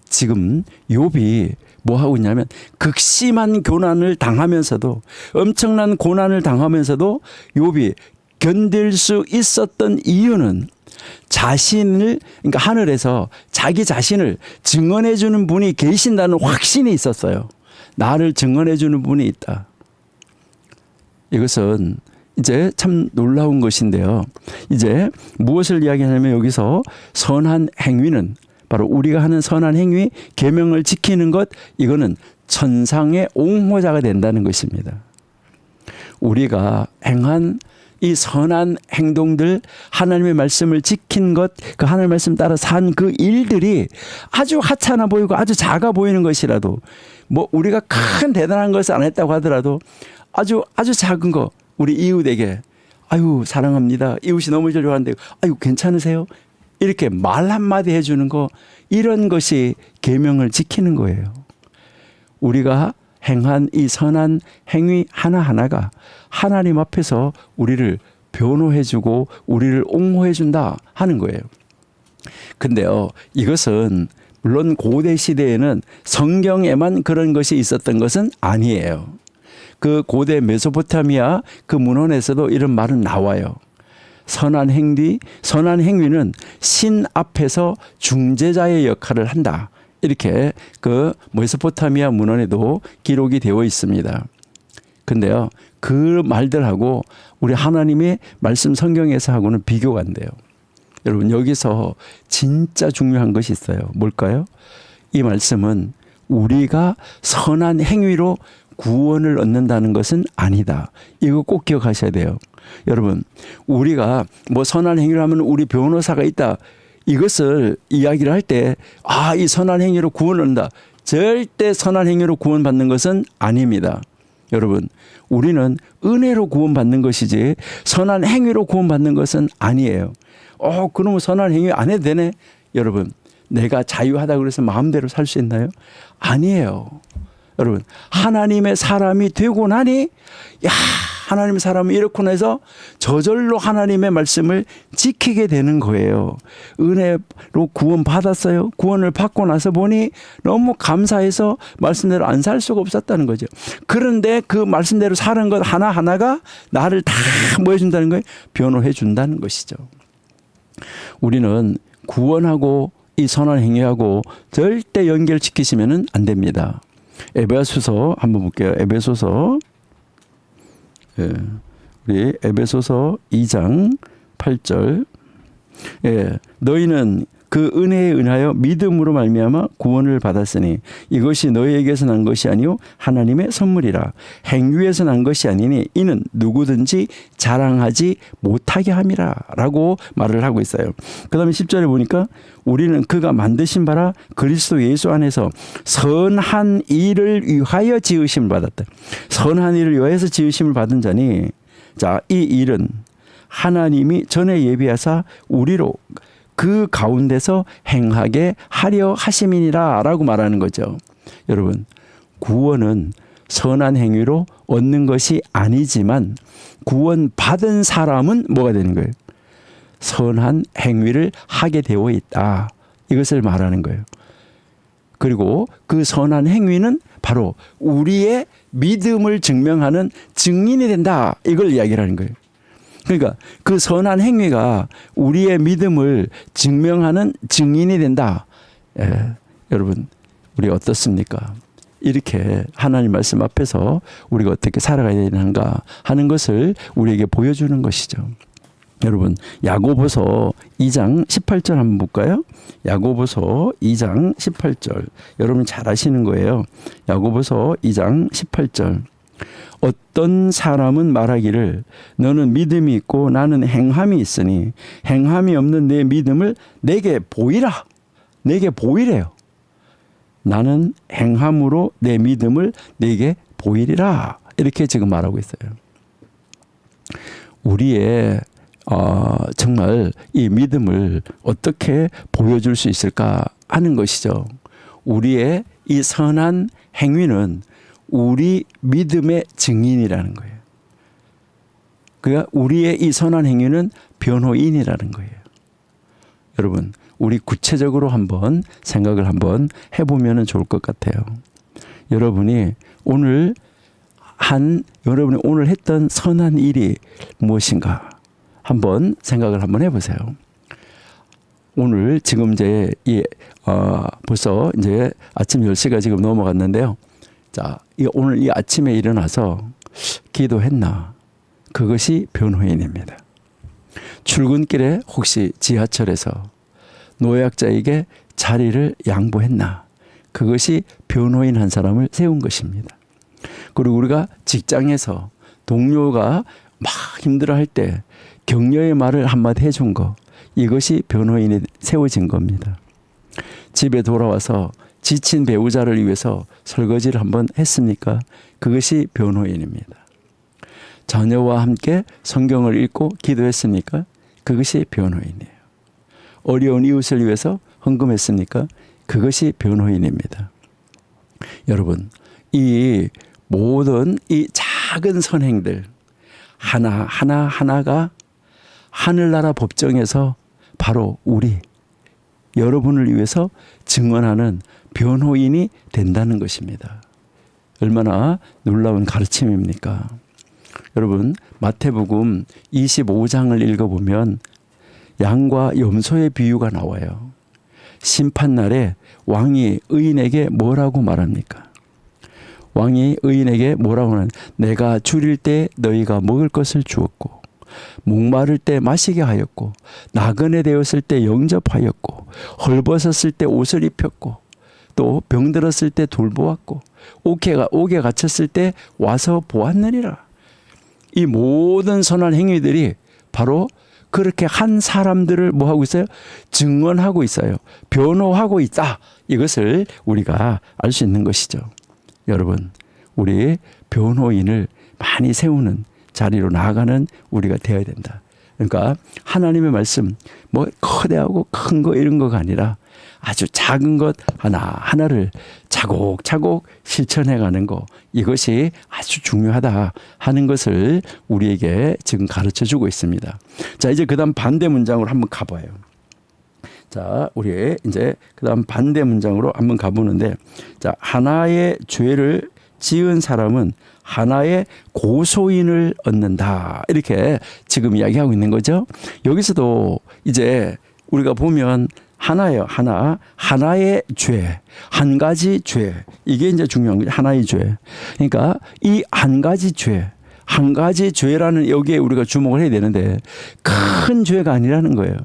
지금 욥이 뭐 하고 있냐면 극심한 고난을 당하면서도 엄청난 고난을 당하면서도 욥이 견딜 수 있었던 이유는 자신을 그러니까 하늘에서 자기 자신을 증언해 주는 분이 계신다는 확신이 있었어요. 나를 증언해 주는 분이 있다. 이것은 이제 참 놀라운 것인데요. 이제 무엇을 이야기하냐면 여기서 선한 행위는 바로 우리가 하는 선한 행위, 계명을 지키는 것 이거는 천상의 옹호자가 된다는 것입니다. 우리가 행한 이 선한 행동들 하나님의 말씀을 지킨 것 그 하나님의 말씀 따라 산 그 일들이 아주 하찮아 보이고 아주 작아 보이는 것이라도 뭐 우리가 큰 대단한 것을 안 했다고 하더라도 아주 작은 거 우리 이웃에게 아유 사랑합니다. 이웃이 너무 좋아하는데 아유 괜찮으세요? 이렇게 말 한마디 해주는 거 이런 것이 계명을 지키는 거예요. 우리가 행한 이 선한 행위 하나하나가 하나님 앞에서 우리를 변호해주고 우리를 옹호해준다 하는 거예요. 근데요, 이것은 물론 고대 시대에는 성경에만 그런 것이 있었던 것은 아니에요. 그 고대 메소포타미아 그 문헌에서도 이런 말은 나와요. 선한 행위는 신 앞에서 중재자의 역할을 한다. 이렇게 그 메소포타미아 문헌에도 기록이 되어 있습니다. 근데요, 그 말들하고 우리 하나님의 말씀 성경에서 하고는 비교가 안 돼요. 여러분, 여기서 진짜 중요한 것이 있어요. 뭘까요? 이 말씀은 우리가 선한 행위로 구원을 얻는다는 것은 아니다. 이거 꼭 기억하셔야 돼요. 여러분, 우리가 뭐 선한 행위를 하면 우리 변호사가 있다. 이것을 이야기를 할 때, 이 선한 행위로 구원을 얻는다. 절대 선한 행위로 구원받는 것은 아닙니다. 여러분, 우리는 은혜로 구원받는 것이지 선한 행위로 구원받는 것은 아니에요. 그러면 선한 행위 안 해도 되네? 여러분, 내가 자유하다 그래서 마음대로 살 수 있나요? 아니에요. 여러분, 하나님의 사람이 되고 나니, 하나님의 사람이 이렇구나 해서 저절로 하나님의 말씀을 지키게 되는 거예요. 은혜로 구원 받았어요. 구원을 받고 나서 보니 너무 감사해서 말씀대로 안 살 수가 없었다는 거죠. 그런데 그 말씀대로 사는 것 하나하나가 나를 다 뭐 해준다는 거예요? 변호해 준다는 것이죠. 우리는 구원하고 이 선한 행위하고 절대 연결시키시면 안 됩니다. 에베소서 한번 볼게요. 에베소서, 우리 에베소서 2장 8절. 너희는 그 은혜에 은하여 믿음으로 말미암아 구원을 받았으니 이것이 너희에게서 난 것이 아니요 하나님의 선물이라. 행위에서 난 것이 아니니 이는 누구든지 자랑하지 못하게 함이라 라고 말을 하고 있어요. 그 다음에 10절에 보니까 우리는 그가 만드신 바라 그리스도 예수 안에서 선한 일을 위하여 지으심을 받았다. 선한 일을 위하여서 지으심을 받은 자니, 자, 이 일은 하나님이 전에 예비하사 우리로 그 가운데서 행하게 하려 하심이니라 라고 말하는 거죠. 여러분, 구원은 선한 행위로 얻는 것이 아니지만 구원 받은 사람은 뭐가 되는 거예요? 선한 행위를 하게 되어 있다. 이것을 말하는 거예요. 그리고 그 선한 행위는 바로 우리의 믿음을 증명하는 증인이 된다. 이걸 이야기를 하는 거예요. 그러니까 그 선한 행위가 우리의 믿음을 증명하는 증인이 된다. 여러분, 우리 어떻습니까? 이렇게 하나님 말씀 앞에서 우리가 어떻게 살아가야 되는가 하는 것을 우리에게 보여주는 것이죠. 여러분, 야고보서 2장 18절 한번 볼까요? 야고보서 2장 18절. 여러분 잘 아시는 거예요. 야고보서 2장 18절. 어떤 사람은 말하기를 너는 믿음이 있고 나는 행함이 있으니 행함이 없는 내 믿음을 내게 보이라. 내게 보이래요. 나는 행함으로 내 믿음을 내게 보이리라. 이렇게 지금 말하고 있어요. 우리의 정말 이 믿음을 어떻게 보여줄 수 있을까 하는 것이죠. 우리의 이 선한 행위는 우리 믿음의 증인이라는 거예요. 그러니까 우리의 이 선한 행위는 변호인이라는 거예요. 여러분, 우리 구체적으로 한번 생각을 한번 해보면 좋을 것 같아요. 여러분이 오늘 했던 선한 일이 무엇인가 한번 생각을 한번 해보세요. 오늘 지금 이제 벌써 이제 아침 10시가 지금 넘어갔는데요. 자, 오늘 이 아침에 일어나서 기도했나? 그것이 변호인입니다. 출근길에 혹시 지하철에서 노약자에게 자리를 양보했나? 그것이 변호인 한 사람을 세운 것입니다. 그리고 우리가 직장에서 동료가 막 힘들어할 때 격려의 말을 한마디 해준 거, 이것이 변호인이 세워진 겁니다. 집에 돌아와서 지친 배우자를 위해서 설거지를 한번 했습니까? 그것이 변호인입니다. 자녀와 함께 성경을 읽고 기도했습니까? 그것이 변호인이에요. 어려운 이웃을 위해서 헌금했습니까? 그것이 변호인입니다. 여러분, 이 모든 이 작은 선행들 하나가 하늘나라 법정에서 바로 여러분을 위해서 증언하는 변호인이 된다는 것입니다. 얼마나 놀라운 가르침입니까? 여러분, 마태복음 25장을 읽어보면 양과 염소의 비유가 나와요. 심판날에 왕이 의인에게 뭐라고 말합니까? 왕이 의인에게 뭐라고 하는, 내가 줄일 때 너희가 먹을 것을 주었고 목마를 때 마시게 하였고 나그네 되었을 때 영접하였고 헐벗었을 때 옷을 입혔고 또 병들었을 때 돌보았고 옥에 갇혔을 때 와서 보았느니라. 이 모든 선한 행위들이 바로 그렇게 한 사람들을 뭐 하고 있어요? 증언하고 있어요. 변호하고 있다. 이것을 우리가 알 수 있는 것이죠. 여러분, 우리 변호인을 많이 세우는 자리로 나아가는 우리가 되어야 된다. 그러니까 하나님의 말씀 뭐 거대하고 큰 거 이런 거가 아니라 아주 작은 것 하나하나를 차곡차곡 실천해 가는 거, 이것이 아주 중요하다 하는 것을 우리에게 지금 가르쳐 주고 있습니다. 자, 이제 그 다음 반대 문장으로 한번 가봐요. 자, 우리 이제 그 다음 반대 문장으로 한번 가보는데, 자, 하나의 죄를 지은 사람은 하나의 고소인을 얻는다. 이렇게 지금 이야기하고 있는 거죠. 여기서도 이제 우리가 보면 하나예요. 하나의 죄, 한 가지 죄. 이게 이제 중요한 거죠. 하나의 죄. 그러니까 이 한 가지 죄, 한 가지 죄라는 여기에 우리가 주목을 해야 되는데 큰 죄가 아니라는 거예요.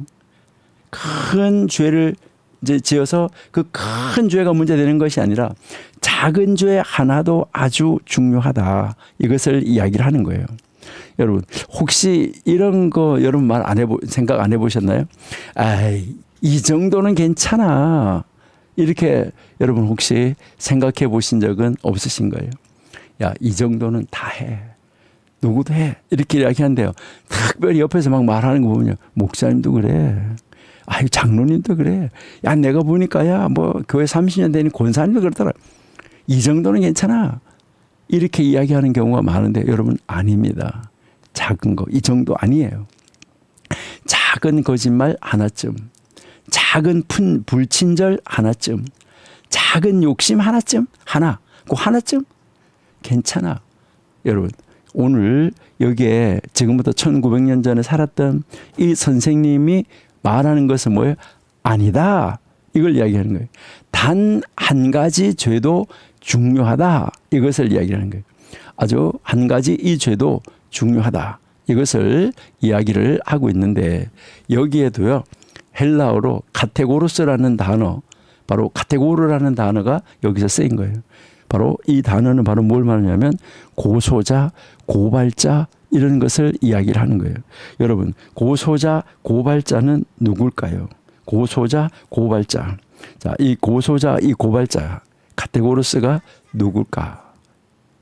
큰 죄를 이제 지어서 그 큰 죄가 문제되는 것이 아니라 작은 죄 하나도 아주 중요하다. 이것을 이야기를 하는 거예요. 여러분, 혹시 이런 거 여러분 생각 안 해보셨나요? 아이, 이 정도는 괜찮아. 이렇게 여러분 혹시 생각해 보신 적은 없으신 거예요? 야, 이 정도는 다 해. 누구도 해. 이렇게 이야기한대요. 특별히 옆에서 막 말하는 거 보면요. 목사님도 그래. 아유, 장로님도 그래. 야, 내가 보니까 뭐 교회 30년 되니 권사님도 그러더라. 이 정도는 괜찮아. 이렇게 이야기하는 경우가 많은데 여러분, 아닙니다. 작은 거, 이 정도 아니에요. 작은 거짓말 하나쯤, 작은 불친절 하나쯤, 작은 욕심 하나쯤, 그 하나쯤 괜찮아. 여러분, 오늘 여기에 지금부터 1900년 전에 살았던 이 선생님이 말하는 것은 뭐예요? 아니다. 이걸 이야기하는 거예요. 단 한 가지 죄도 중요하다. 이것을 이야기하는 거예요. 아주 한 가지 이 죄도 중요하다. 이것을 이야기를 하고 있는데 여기에도요. 헬라어로 카테고로스라는 단어, 바로 카테고르라는 단어가 여기서 쓰인 거예요. 바로 이 단어는 바로 뭘 말하냐면 고소자, 고발자 이런 것을 이야기를 하는 거예요. 여러분, 고소자, 고발자는 누굴까요? 고소자, 고발자. 자, 이 고소자, 이 고발자, 카테고로스가 누굴까?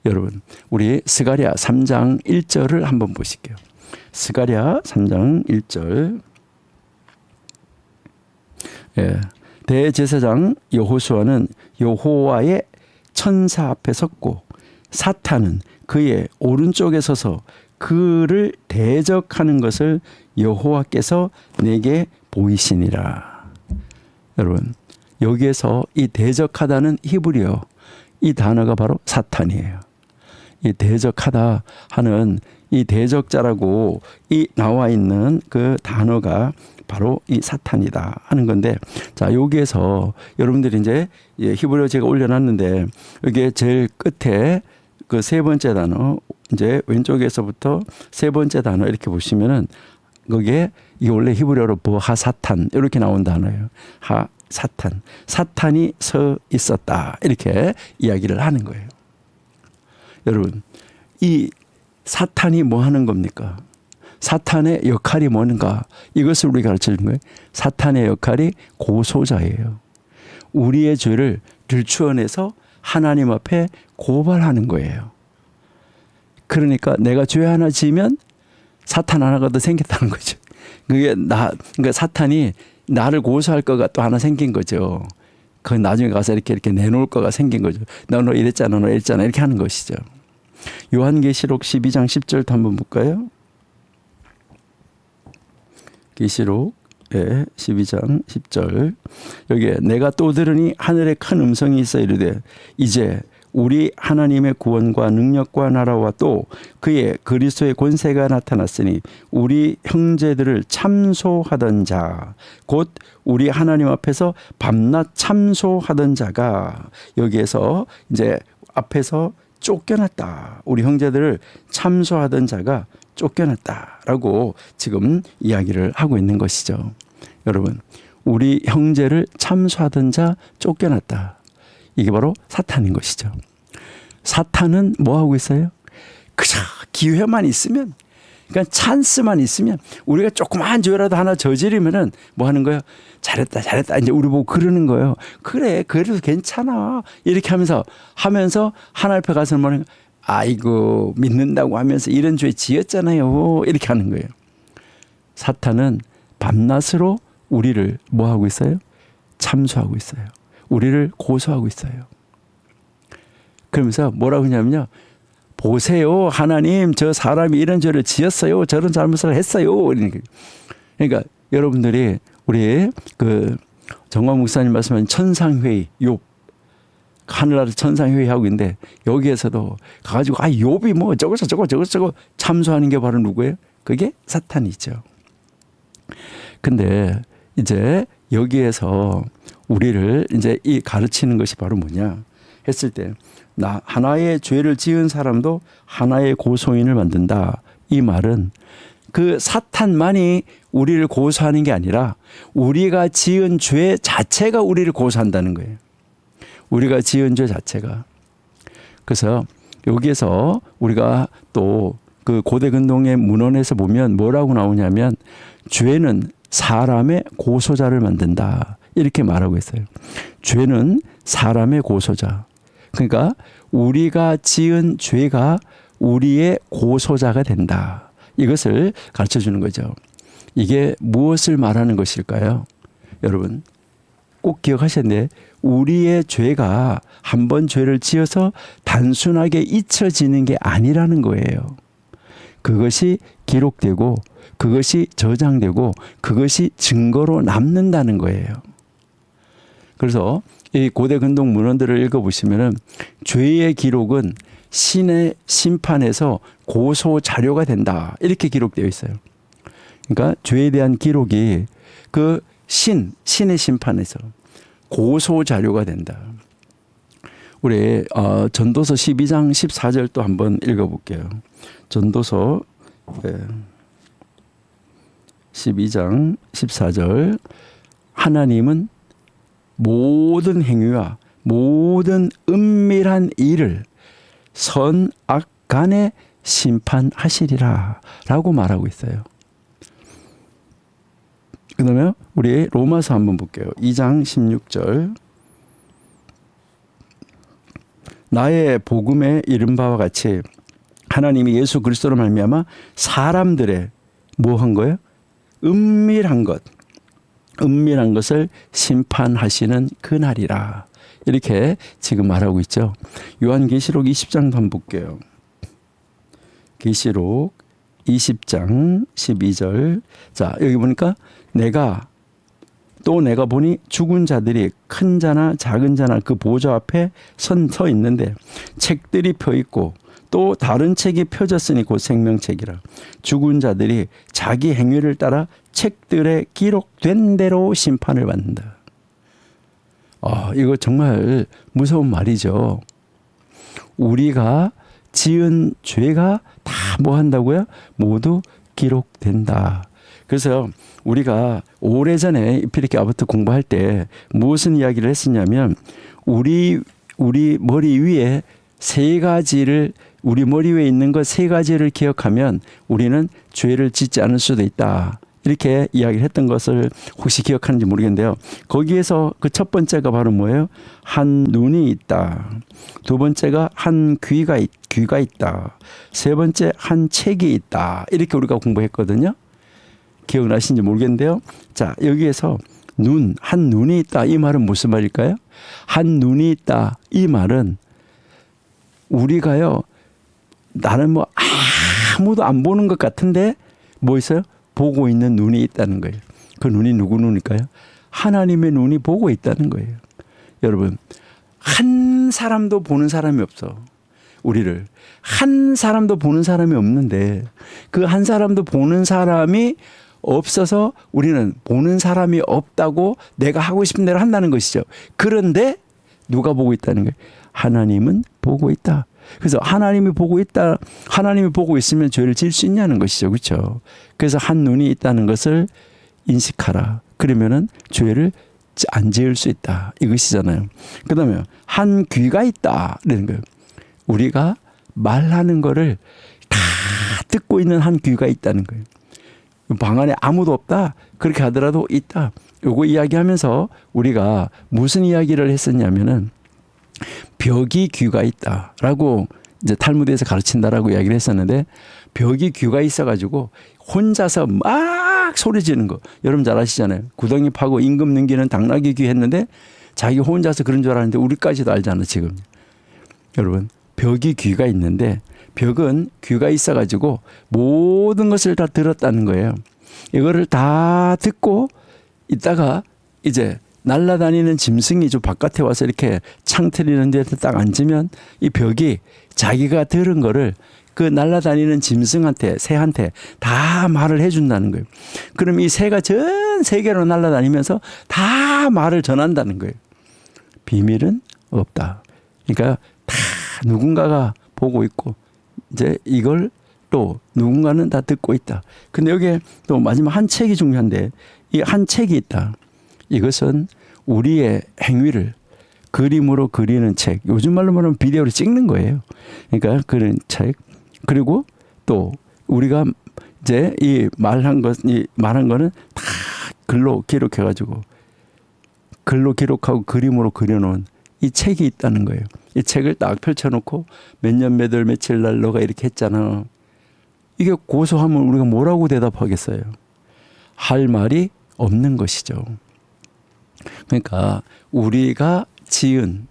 여러분, 우리 스가랴 3장 1절을 한번 보실게요. 스가랴 3장 1절. 예. 대제사장 여호수아는 여호와의 천사 앞에 섰고 사탄은 그의 오른쪽에 서서 그를 대적하는 것을 여호와께서 내게 보이시니라. 여러분, 여기에서 이 대적하다는 히브리어, 이 단어가 바로 사탄이에요. 이 대적하다 하는 이 대적자라고 이 나와 있는 그 단어가 바로 이 사탄이다 하는 건데, 자, 여기에서 여러분들이 이제 히브리어 제가 올려놨는데 여기에 제일 끝에 그 세 번째 단어, 이제 왼쪽에서부터 세 번째 단어 이렇게 보시면은 거기에 이게 원래 히브리어로 하사탄 이렇게 나온 단어예요. 하사탄. 사탄이 서 있었다. 이렇게 이야기를 하는 거예요. 여러분, 이 사탄이 뭐 하는 겁니까? 사탄의 역할이 뭔가? 이것을 우리가 가르쳐 주는 거예요. 사탄의 역할이 고소자예요. 우리의 죄를 들추어내서 하나님 앞에 고발하는 거예요. 그러니까 내가 죄 하나 지으면 사탄 하나가 더 생겼다는 거죠. 그러니까 사탄이 나를 고소할 거가 또 하나 생긴 거죠. 그 나중에 가서 이렇게 내놓을 거가 생긴 거죠. 너 이랬잖아, 너 이랬잖아, 이렇게 하는 것이죠. 요한계시록 12장 10절도 한번 볼까요? 계시록 12장 10절. 여기에 내가 또 들으니 하늘에 큰 음성이 있어 이르되 이제 우리 하나님의 구원과 능력과 나라와 또 그의 그리스도의 권세가 나타났으니 우리 형제들을 참소하던 자, 곧 우리 하나님 앞에서 밤낮 참소하던 자가, 여기에서 이제 앞에서 쫓겨났다. 우리 형제들을 참소하던 자가 쫓겨났다라고 지금 이야기를 하고 있는 것이죠. 여러분, 우리 형제를 참소하던 자 쫓겨났다. 이게 바로 사탄인 것이죠. 사탄은 뭐 하고 있어요? 그저 기회만 있으면, 그러니까 찬스만 있으면, 우리가 조그만 죄라도 하나 저지르면은 뭐 하는 거예요? 잘했다, 잘했다. 이제 우리 보고 그러는 거예요. 그래, 그래도 괜찮아. 이렇게 하면서 하나님 앞에 가서 뭐는, 아이고, 믿는다고 하면서 이런 죄 지었잖아요. 이렇게 하는 거예요. 사탄은 밤낮으로 우리를 뭐 하고 있어요? 참수하고 있어요. 우리를 고소하고 있어요. 그러면서 뭐라고 하냐면요. 보세요. 하나님, 저 사람이 이런 죄를 지었어요. 저런 잘못을 했어요. 그러니까 여러분들이 우리 정광 목사님 말씀하신 천상회의, 욥. 하늘나라 천상회의하고 있는데 여기에서도 가가지고 욥이 뭐 저거 참수하는 게 바로 누구예요? 그게 사탄이죠. 근데 이제 여기에서 우리를 이제 이 가르치는 것이 바로 뭐냐 했을 때, 하나의 죄를 지은 사람도 하나의 고소인을 만든다. 이 말은 그 사탄만이 우리를 고소하는 게 아니라 우리가 지은 죄 자체가 우리를 고소한다는 거예요. 우리가 지은 죄 자체가. 그래서 여기에서 우리가 또 그 고대 근동의 문헌에서 보면 뭐라고 나오냐면, 죄는 사람의 고소자를 만든다. 이렇게 말하고 있어요. 죄는 사람의 고소자. 그러니까 우리가 지은 죄가 우리의 고소자가 된다. 이것을 가르쳐 주는 거죠. 이게 무엇을 말하는 것일까요? 여러분 꼭 기억하셔야 돼. 우리의 죄가 한 번 죄를 지어서 단순하게 잊혀지는 게 아니라는 거예요. 그것이 기록되고 그것이 저장되고 그것이 증거로 남는다는 거예요. 그래서 이 고대 근동 문헌들을 읽어보시면은 죄의 기록은 신의 심판에서 고소 자료가 된다. 이렇게 기록되어 있어요. 그러니까 죄에 대한 기록이 그 신의 심판에서 고소 자료가 된다. 우리 전도서 12장 14절 또 한번 읽어볼게요. 전도서 12장 14절. 하나님은 모든 행위와 모든 은밀한 일을 선악 간에 심판하시리라 라고 말하고 있어요. 그 다음에 우리 로마서 한번 볼게요. 2장 16절. 나의 복음에 이른 바와 같이 하나님이 예수 그리스도로 말미암아 사람들의 뭐 한 거예요? 은밀한 것을 심판하시는 그날이라. 이렇게 지금 말하고 있죠. 요한계시록 20장도 한번 볼게요. 계시록 20장 12절. 자, 여기 보니까 내가 보니 죽은 자들이 큰 자나 작은 자나 그 보좌 앞에 서 있는데 책들이 펴 있고 또 다른 책이 펴졌으니 곧 생명책이라. 죽은 자들이 자기 행위를 따라 책들에 기록된 대로 심판을 받는다. 이거 정말 무서운 말이죠. 우리가 지은 죄가 다 뭐 한다고요? 모두 기록된다. 그래서 우리가 오래전에 이피리키 아보트 공부할 때 무슨 이야기를 했었냐면, 우리 머리 위에 우리 머리 위에 있는 것 세 가지를 기억하면 우리는 죄를 짓지 않을 수도 있다. 이렇게 이야기를 했던 것을 혹시 기억하는지 모르겠는데요. 거기에서 그 첫 번째가 바로 뭐예요? 한 눈이 있다. 두 번째가 한 귀가 있다. 세 번째 한 책이 있다. 이렇게 우리가 공부했거든요. 기억나시는지 모르겠는데요. 자, 여기에서 한 눈이 있다. 이 말은 무슨 말일까요? 한 눈이 있다. 이 말은 우리가요, 나는 뭐 아무도 안 보는 것 같은데 뭐 있어요? 보고 있는 눈이 있다는 거예요. 그 눈이 누구 눈일까요? 하나님의 눈이 보고 있다는 거예요. 여러분, 한 사람도 보는 사람이 없어. 우리를. 한 사람도 보는 사람이 없는데 그 한 사람도 보는 사람이 없어서 우리는 보는 사람이 없다고 내가 하고 싶은 대로 한다는 것이죠. 그런데 누가 보고 있다는 거예요? 하나님은 보고 있다. 그래서 하나님이 보고 있다. 하나님이 보고 있으면 죄를 지을 수 있냐는 것이죠. 그렇죠? 그래서 한 눈이 있다는 것을 인식하라. 그러면은 죄를 안 지을 수 있다. 이것이잖아요. 그 다음에 한 귀가 있다. 이런 거예요. 우리가 말하는 거를 다 듣고 있는 한 귀가 있다는 거예요. 방 안에 아무도 없다. 그렇게 하더라도 있다. 요거 이야기하면서 우리가 무슨 이야기를 했었냐면은 벽이 귀가 있다라고 이제 탈무드에서 가르친다라고 이야기를 했었는데 벽이 귀가 있어가지고 혼자서 막 소리 지르는 거 여러분 잘 아시잖아요. 구덩이 파고 임금 능기는 당나귀 귀 했는데 자기 혼자서 그런 줄 알았는데 우리까지도 알잖아 지금. 여러분 벽이 귀가 있는데 벽은 귀가 있어가지고 모든 것을 다 들었다는 거예요. 이거를 다 듣고 있다가 이제 날아다니는 짐승이 좀 바깥에 와서 이렇게 창 트리는 데서 딱 앉으면 이 벽이 자기가 들은 거를 그 날아다니는 짐승한테 새한테 다 말을 해준다는 거예요. 그럼 이 새가 전 세계로 날아다니면서 다 말을 전한다는 거예요. 비밀은 없다. 그러니까 다 누군가가 보고 있고 이제 이걸 또 누군가는 다 듣고 있다. 근데 여기에 또 마지막 한 책이 중요한데 이 한 책이 있다. 이것은 우리의 행위를 그림으로 그리는 책. 요즘 말로 말하면 비디오로 찍는 거예요. 그러니까 그런 책. 그리고 또 우리가 이제 이 말한 거는 다 글로 기록해가지고 글로 기록하고 그림으로 그려놓은 이 책이 있다는 거예요. 이 책을 딱 펼쳐놓고 몇 년 몇 월 며칠 날 너가 이렇게 했잖아. 이게 고소하면 우리가 뭐라고 대답하겠어요? 할 말이 없는 것이죠. 그러니까 우리가 지은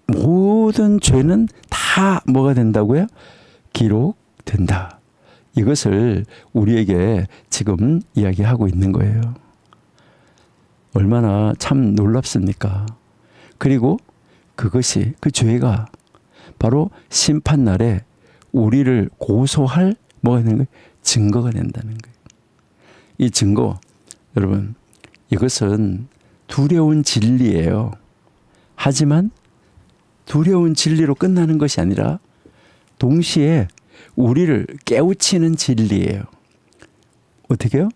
모든 죄는 다 뭐가 된다고요? 기록된다. 이것을 우리에게 지금 이야기하고 있는 거예요. 얼마나 참 놀랍습니까? 그리고 그것이 그 죄가 바로 심판날에 우리를 고소할 뭐가 되는 거예요? 증거가 된다는 거예요. 이 증거 여러분 이것은 두려운 진리예요. 하지만 두려운 진리로 끝나는 것이 아니라 동시에 우리를 깨우치는 진리예요. 어떻게요?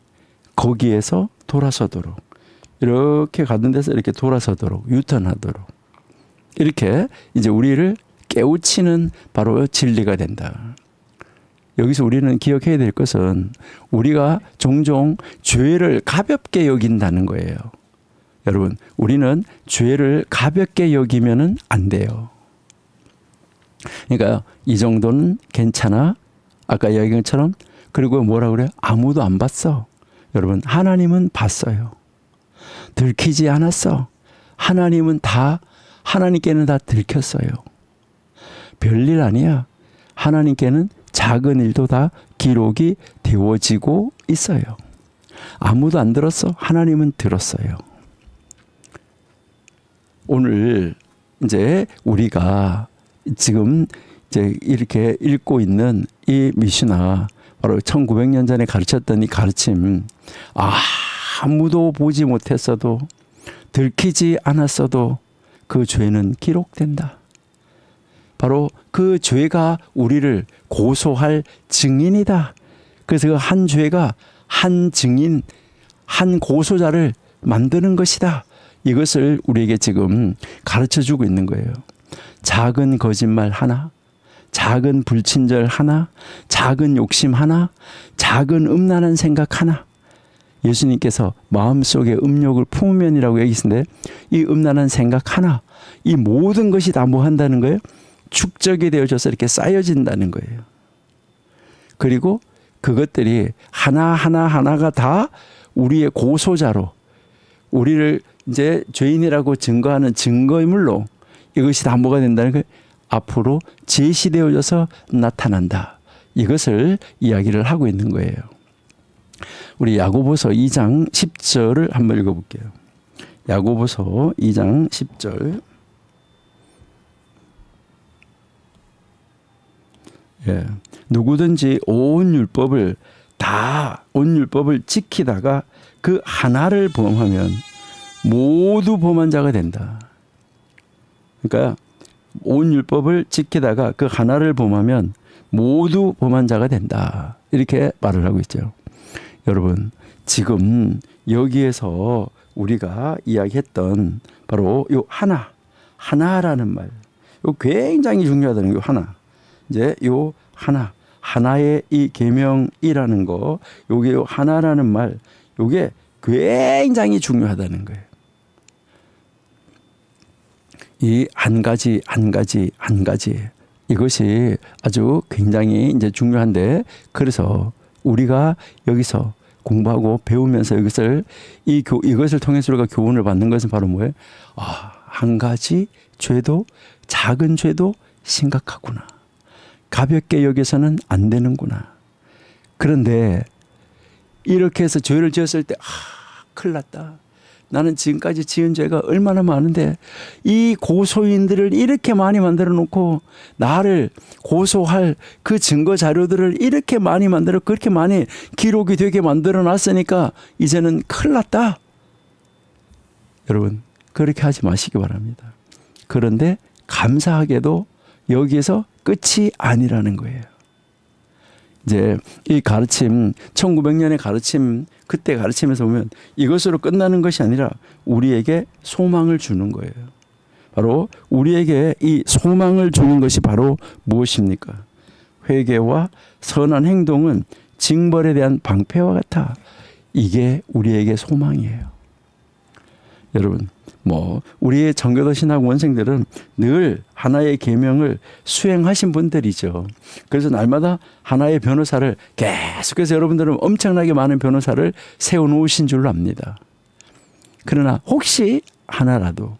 거기에서 돌아서도록 이렇게 가는 데서 이렇게 돌아서도록 유턴하도록 이렇게 이제 우리를 깨우치는 바로 진리가 된다. 여기서 우리는 기억해야 될 것은 우리가 종종 죄를 가볍게 여긴다는 거예요. 여러분, 우리는 죄를 가볍게 여기면은 안 돼요. 그러니까 이 정도는 괜찮아. 아까 이야기한 것처럼 그리고 뭐라 그래요? 아무도 안 봤어. 여러분, 하나님은 봤어요. 들키지 않았어. 하나님께는 다 들켰어요. 별일 아니야. 하나님께는 작은 일도 다 기록이 되어지고 있어요. 아무도 안 들었어. 하나님은 들었어요. 오늘 이제 우리가 지금 이제 이렇게 읽고 있는 이 미슈나 바로 1900년 전에 가르쳤던 이 가르침 아무도 보지 못했어도 들키지 않았어도 그 죄는 기록된다. 바로 그 죄가 우리를 고소할 증인이다. 그래서 그 한 죄가 한 증인, 한 고소자를 만드는 것이다. 이것을 우리에게 지금 가르쳐주고 있는 거예요. 작은 거짓말 하나, 작은 불친절 하나, 작은 욕심 하나, 작은 음란한 생각 하나. 예수님께서 마음속에 음욕을 품으면이라고 얘기했는데 이 음란한 생각 하나, 이 모든 것이 다 뭐 한다는 거예요? 축적이 되어져서 이렇게 쌓여진다는 거예요. 그리고 그것들이 하나가 다 우리의 고소자로 우리를 이제 죄인이라고 증거하는 증거물로 이것이 다 뭐가 된다는 거예요? 앞으로 제시되어져서 나타난다. 이것을 이야기를 하고 있는 거예요. 우리 야고보서 2장 10절을 한번 읽어볼게요. 야고보서 2장 10절. 예. 누구든지 온 율법을 지키다가 그 하나를 범하면 모두 범한 자가 된다. 그러니까 온 율법을 지키다가 그 하나를 범하면 모두 범한 자가 된다. 이렇게 말을 하고 있죠. 여러분, 지금 여기에서 우리가 이야기했던 바로 요 하나라는 말, 요 굉장히 중요하다는 요 하나. 이제 요 하나의 이 계명이라는 거, 요게 요 하나라는 말, 요게 굉장히 중요하다는 거예요. 이 한 가지 이것이 아주 굉장히 이제 중요한데, 그래서 우리가 여기서 공부하고 배우면서 이것을 통해서 우리가 교훈을 받는 것은 바로 뭐예요? 한 가지 죄도, 작은 죄도 심각하구나. 가볍게 여기서는 안 되는구나. 그런데 이렇게 해서 죄를 지었을 때 큰일 났다. 나는 지금까지 지은 죄가 얼마나 많은데 이 고소인들을 이렇게 많이 만들어 놓고 나를 고소할 그 증거 자료들을 이렇게 많이 만들어, 그렇게 많이 기록이 되게 만들어 놨으니까 이제는 큰일 났다. 여러분, 그렇게 하지 마시기 바랍니다. 그런데 감사하게도 여기에서 끝이 아니라는 거예요. 이제 이 가르침, 1900년의 가르침, 그때 가르침에서 보면 이것으로 끝나는 것이 아니라 우리에게 소망을 주는 거예요. 바로 우리에게 이 소망을 주는 것이 바로 무엇입니까? 회개와 선한 행동은 징벌에 대한 방패와 같아. 이게 우리에게 소망이에요. 여러분, 우리의 정교도 신학 원생들은 늘 하나의 계명을 수행하신 분들이죠. 그래서 날마다 하나의 변호사를 계속해서, 여러분들은 엄청나게 많은 변호사를 세워놓으신 줄로 압니다. 그러나 혹시 하나라도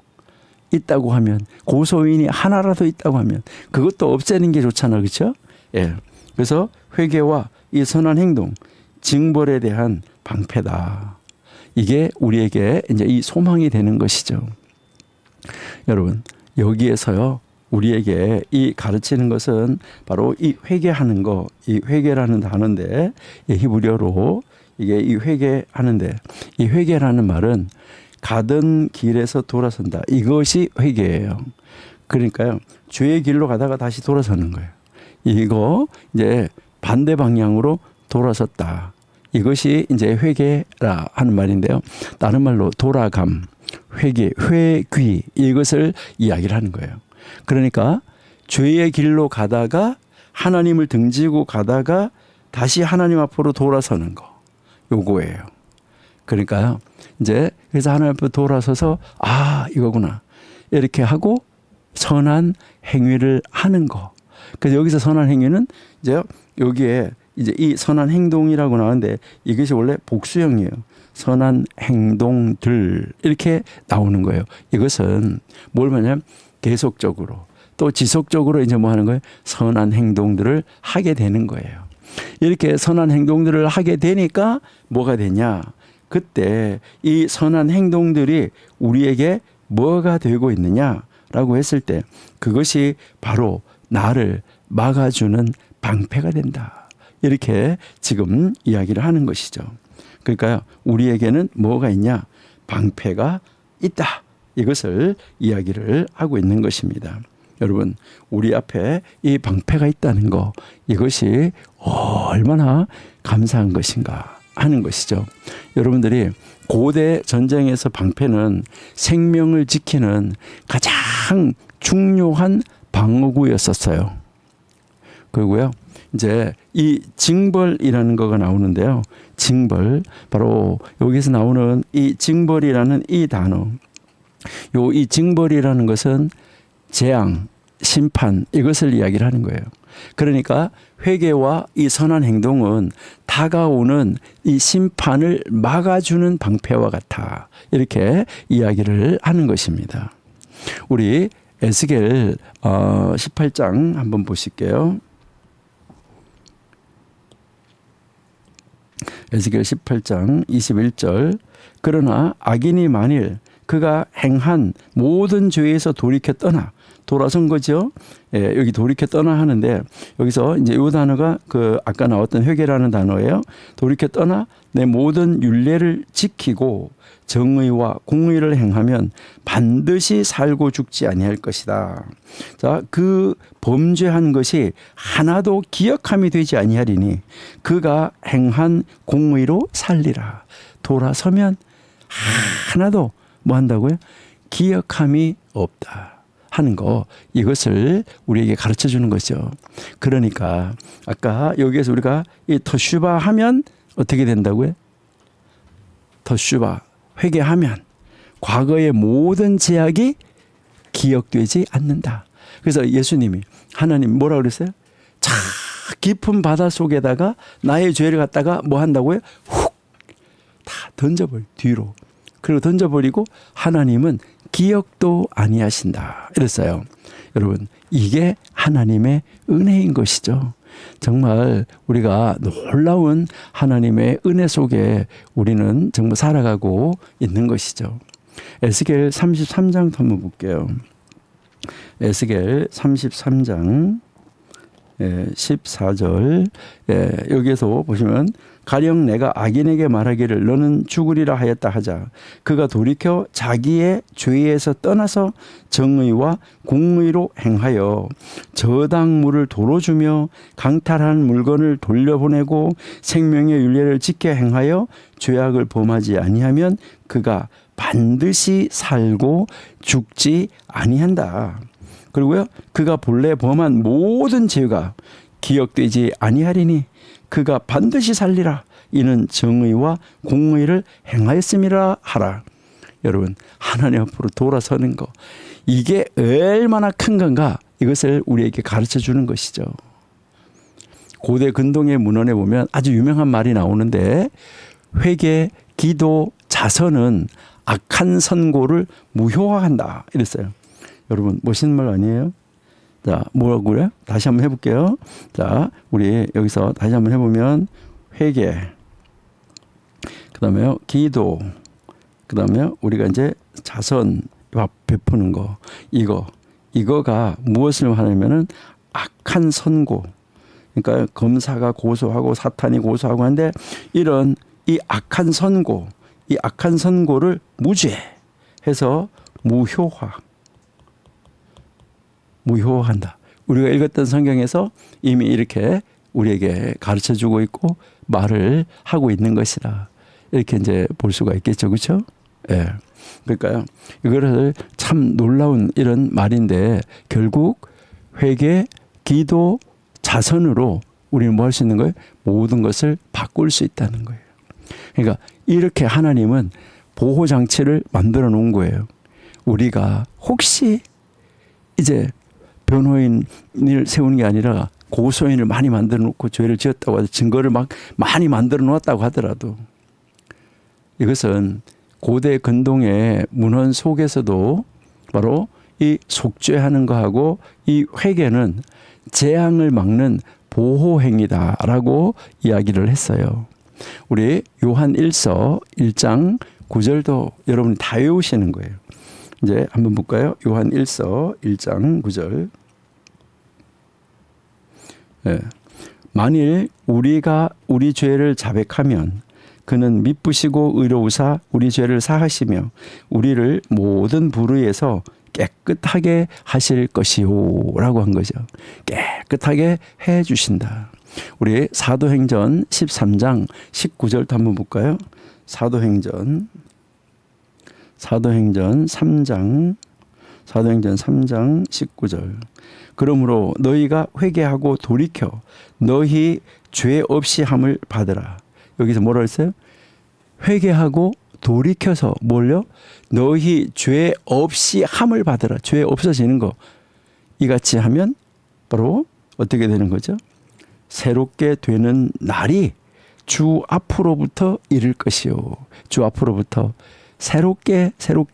있다고 하면, 고소인이 하나라도 있다고 하면 그것도 없애는 게 좋잖아, 그렇죠? 예. 그래서 회개와 이 선한 행동, 징벌에 대한 방패다. 이게 우리에게 이제 이 소망이 되는 것이죠. 여러분, 여기에서요, 우리에게 이 가르치는 것은 바로 이 회개하는 거, 이 회개라는 단어인데, 이 히브리어로 이게 이 회개하는데, 이 회개라는 말은 가던 길에서 돌아선다. 이것이 회개예요. 그러니까요, 죄의 길로 가다가 다시 돌아서는 거예요. 이거 이제 반대 방향으로 돌아섰다. 이것이 이제 회개라 하는 말인데요. 다른 말로 돌아감, 회귀 이것을 이야기를 하는 거예요. 그러니까 죄의 길로 가다가 하나님을 등지고 가다가 다시 하나님 앞으로 돌아서는 거, 요거예요. 그러니까요, 이제 그래서 하나님 앞으로 돌아서서 이거구나 이렇게 하고 선한 행위를 하는 거. 그래서 여기서 선한 행위는 이제 여기에 이제 이 선한 행동이라고 나오는데, 이것이 원래 복수형이에요. 선한 행동들 이렇게 나오는 거예요. 이것은 뭘 말하냐면 계속적으로 또 지속적으로 이제 뭐 하는 거예요? 선한 행동들을 하게 되는 거예요. 이렇게 선한 행동들을 하게 되니까 뭐가 되냐? 그때 이 선한 행동들이 우리에게 뭐가 되고 있느냐라고 했을 때, 그것이 바로 나를 막아주는 방패가 된다. 이렇게 지금 이야기를 하는 것이죠. 그러니까요, 우리에게는 뭐가 있냐? 방패가 있다. 이것을 이야기를 하고 있는 것입니다. 여러분, 우리 앞에 이 방패가 있다는 거, 이것이 얼마나 감사한 것인가 하는 것이죠. 여러분들이 고대 전쟁에서 방패는 생명을 지키는 가장 중요한 방어구였었어요. 그리고요, 이제 이 징벌이라는 거가 나오는데요. 징벌, 바로 여기서 나오는 이 징벌이라는 이 단어, 이 징벌이라는 것은 재앙, 심판, 이것을 이야기를 하는 거예요. 그러니까 회개와 이 선한 행동은 다가오는 이 심판을 막아주는 방패와 같아. 이렇게 이야기를 하는 것입니다. 우리 에스겔 18장 한번 보실게요. 에스겔 18장 21절. 그러나 악인이 만일 그가 행한 모든 죄에서 돌이켜 돌아선 거죠. 예, 여기 돌이켜 떠나 하는데, 여기서 이제 이 단어가 그 아까 나왔던 회개라는 단어예요. 돌이켜 떠나 내 모든 율례를 지키고 정의와 공의를 행하면 반드시 살고 죽지 아니할 것이다. 자, 그 범죄한 것이 하나도 기억함이 되지 아니하리니 그가 행한 공의로 살리라. 돌아서면 하나도 뭐 한다고요? 기억함이 없다 하는 거, 이것을 우리에게 가르쳐 주는 거죠. 그러니까 아까 여기에서 우리가 이 터슈바 하면 어떻게 된다고요? 터슈바, 회개하면 과거의 모든 제약이 기억되지 않는다. 그래서 예수님이, 하나님 뭐라 그랬어요? 자 깊은 바다 속에다가 나의 죄를 갖다가 뭐 한다고요? 훅 다 던져버려, 뒤로. 그리고 던져버리고 하나님은 기억도 아니하신다 이랬어요. 여러분, 이게 하나님의 은혜인 것이죠. 정말 우리가 놀라운 하나님의 은혜 속에 우리는 정말 살아가고 있는 것이죠. 에스겔 33장 한번 볼게요. 에스겔 33장 14절, 여기에서 보시면 가령 내가 악인에게 말하기를 너는 죽으리라 하였다 하자 그가 돌이켜 자기의 죄에서 떠나서 정의와 공의로 행하여 저당물을 도로 주며 강탈한 물건을 돌려보내고 생명의 율례를 지켜 행하여 죄악을 범하지 아니하면 그가 반드시 살고 죽지 아니한다. 그리고요, 그가 본래 범한 모든 죄가 기억되지 아니하리니 그가 반드시 살리라. 이는 정의와 공의를 행하였음이라 하라. 여러분, 하나님 앞으로 돌아서는 거, 이게 얼마나 큰 건가, 이것을 우리에게 가르쳐 주는 것이죠. 고대 근동의 문헌에 보면 아주 유명한 말이 나오는데, 회개, 기도, 자선은 악한 선고를 무효화한다 이랬어요. 여러분, 멋있는 말 아니에요? 자, 뭐라고요? 다시 한번 해볼게요. 자, 우리 여기서 다시 한번 해보면, 회개, 그 다음에 기도, 그 다음에 우리가 이제 자선 베푸는 거, 이거가 무엇을 하냐면은 악한 선고. 그러니까 검사가 고소하고 사탄이 고소하고 하는데, 이런 이 악한 선고, 이 악한 선고를 무죄해서 무효화한다. 우리가 읽었던 성경에서 이미 이렇게 우리에게 가르쳐 주고 있고 말을 하고 있는 것이다. 이렇게 이제 볼 수가 있겠죠. 그렇죠? 예. 그러니까요, 이거를 참 놀라운 이런 말인데, 결국 회개, 기도, 자선으로 우리는 뭐 할 수 있는 거예요? 모든 것을 바꿀 수 있다는 거예요. 그러니까 이렇게 하나님은 보호 장치를 만들어 놓은 거예요. 우리가 혹시 이제 변호인을 세우는 게 아니라 고소인을 많이 만들어 놓고 죄를 지었다고 해서 증거를 막 많이 만들어 놓았다고 하더라도, 이것은 고대 근동의 문헌 속에서도 바로 이 속죄하는 거하고 이 회개는 재앙을 막는 보호행위다라고 이야기를 했어요. 우리 요한 1서 1장 9절도 여러분이 다 외우시는 거예요. 이제 한번 볼까요? 요한 1서 1장 9절. 예. 만일 우리가 우리 죄를 자백하면 그는 미쁘시고 의로우사 우리 죄를 사하시며 우리를 모든 불의에서 깨끗하게 하실 것이요 라고 한 거죠. 깨끗하게 해 주신다. 우리 사도행전 13장 19절도 한번 볼까요? 사도행전 3장 19절. 그러므로 너희가 회개하고 돌이켜 너희 죄 없이 함을 받으라. 여기서 뭐라 했어요? 회개하고 돌이켜서 뭘요? 너희 죄 없이 함을 받으라. 죄 없어지는 거. 이같이 하면 바로 어떻게 되는 거죠? 새롭게 되는 날이 주 앞으로부터 이를 것이요. 주 앞으로부터 새롭게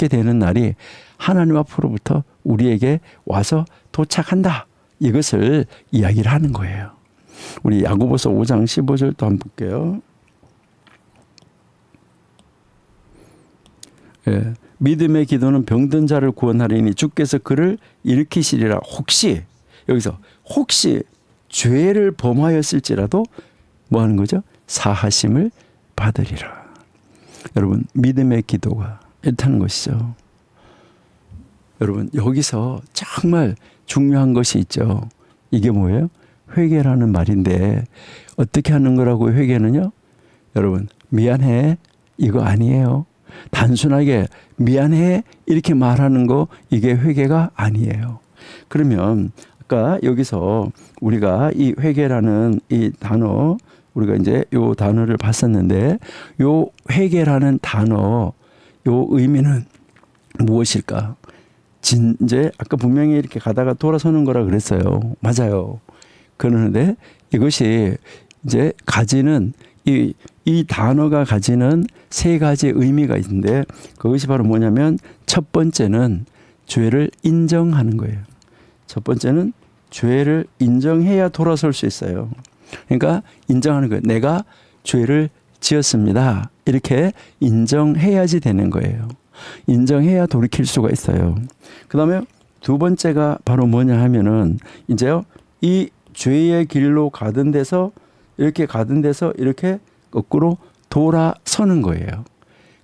되는 날이 하나님 앞으로부터 우리에게 와서 도착한다. 이것을 이야기를 하는 거예요. 우리 야고보서 5장 15절도 한번 볼게요. 예, 믿음의 기도는 병든 자를 구원하리니 주께서 그를 일으키시리라. 혹시, 여기서 혹시 죄를 범하였을지라도 뭐 하는 거죠? 사하심을 받으리라. 여러분, 믿음의 기도가 이렇다는 것이죠. 여러분, 여기서 정말 중요한 것이 있죠. 이게 뭐예요? 회개라는 말인데, 어떻게 하는 거라고 회개는요? 여러분, 미안해, 이거 아니에요. 단순하게 미안해 이렇게 말하는 거 이게 회개가 아니에요. 그러면 아까 여기서 우리가 이 회개라는 이 단어 우리가 이제 요 단어를 봤었는데 요 회개라는 단어 요 의미는 무엇일까? 이제 아까 분명히 이렇게 가다가 돌아서는 거라 그랬어요. 맞아요. 그러는데 이것이 이제 가지는 이 단어가 가지는 세 가지 의미가 있는데 그것이 바로 뭐냐면 첫 번째는 죄를 인정하는 거예요. 첫 번째는 죄를 인정해야 돌아설 수 있어요. 그러니까 인정하는 거예요. 내가 죄를 지었습니다. 이렇게 인정해야지 되는 거예요. 인정해야 돌이킬 수가 있어요. 그 다음에 두 번째가 바로 뭐냐 하면은 이제요. 이 죄의 길로 가던 데서 이렇게 거꾸로 돌아서는 거예요.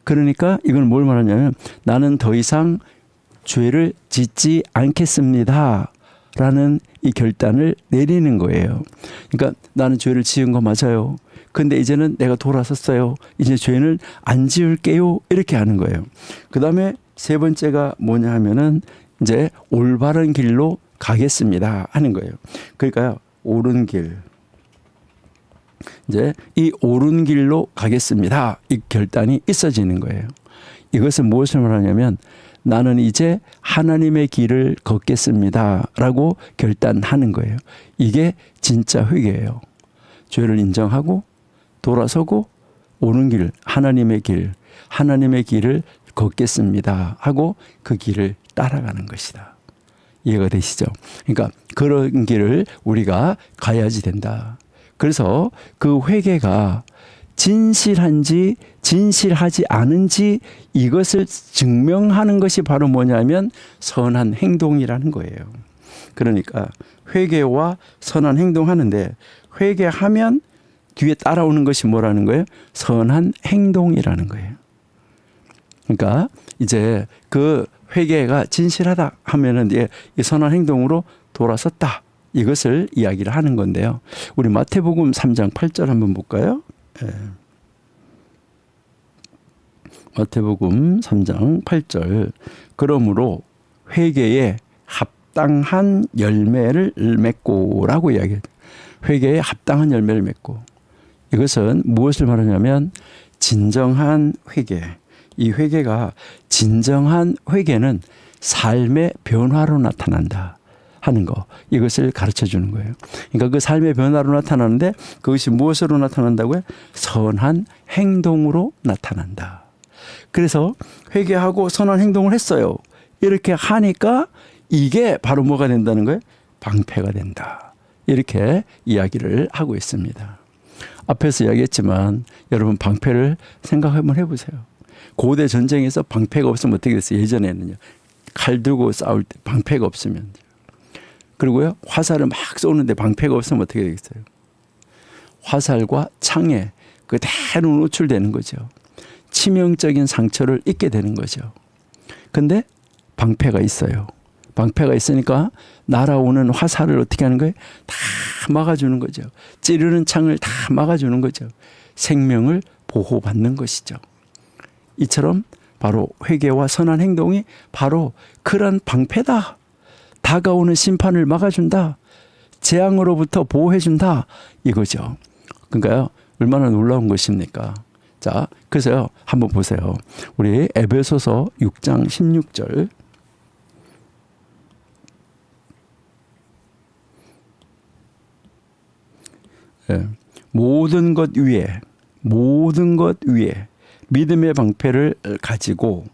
그러니까 이건 뭘 말하냐면 나는 더 이상 죄를 짓지 않겠습니다. 라는 이 결단을 내리는 거예요. 그러니까 나는 죄를 지은 거 맞아요. 근데 이제는 내가 돌아섰어요. 이제 죄는 안 지을게요. 이렇게 하는 거예요. 그 다음에 세 번째가 뭐냐 하면은 이제 올바른 길로 가겠습니다. 하는 거예요. 그러니까 옳은 길. 이제 이 옳은 길로 가겠습니다. 이 결단이 있어지는 거예요. 이것은 무엇을 말하냐면 나는 이제 하나님의 길을 걷겠습니다. 라고 결단하는 거예요. 이게 진짜 회개예요. 죄를 인정하고 돌아서고 옳은 길, 하나님의 길을 걷겠습니다. 하고 그 길을 따라가는 것이다. 이해가 되시죠? 그러니까 그런 길을 우리가 가야지 된다. 그래서 그 회개가 진실한지 진실하지 않은지 이것을 증명하는 것이 바로 뭐냐면 선한 행동이라는 거예요. 그러니까 회개와 선한 행동하는데 회개하면 뒤에 따라오는 것이 뭐라는 거예요? 선한 행동이라는 거예요. 그러니까 이제 그 회개가 진실하다 하면은 이제 이 선한 행동으로 돌아섰다. 이것을 이야기를 하는 건데요. 우리 마태복음 3장 8절 한번 볼까요? 네. 마태복음 3장 8절. 그러므로 회개에 합당한 열매를 맺고라고 이야기해요. 회개에 합당한 열매를 맺고. 이것은 무엇을 말하냐면 진정한 회개. 이 회개가 진정한 회개는 삶의 변화로 나타난다 하는 거. 이것을 가르쳐 주는 거예요. 그러니까 그 삶의 변화로 나타나는데 그것이 무엇으로 나타난다고요? 선한 행동으로 나타난다. 그래서 회개하고 선한 행동을 했어요. 이렇게 하니까 이게 바로 뭐가 된다는 거예요? 방패가 된다. 이렇게 이야기를 하고 있습니다. 앞에서 이야기했지만 여러분 방패를 생각 한번 해보세요. 고대 전쟁에서 방패가 없으면 어떻게 됐어요? 예전에는요. 칼 들고 싸울 때 방패가 없으면. 그리고요. 화살을 막 쏘는데 방패가 없으면 어떻게 되겠어요? 화살과 창에 그대로 노출되는 거죠. 치명적인 상처를 입게 되는 거죠. 근데 방패가 있어요. 방패가 있으니까 날아오는 화살을 어떻게 하는 거예요? 다 막아주는 거죠. 찌르는 창을 다 막아주는 거죠. 생명을 보호받는 것이죠. 이처럼 바로 회개와 선한 행동이 바로 그런 방패다. 다가오는 심판을 막아준다. 재앙으로부터 보호해준다. 이거죠. 그러니까요. 얼마나 놀라운 것입니까? 자, 그래서요. 한번 보세요. 우리 에베소서 6장 16절. 예. 모든 것 위에 믿음의 방패를 가지고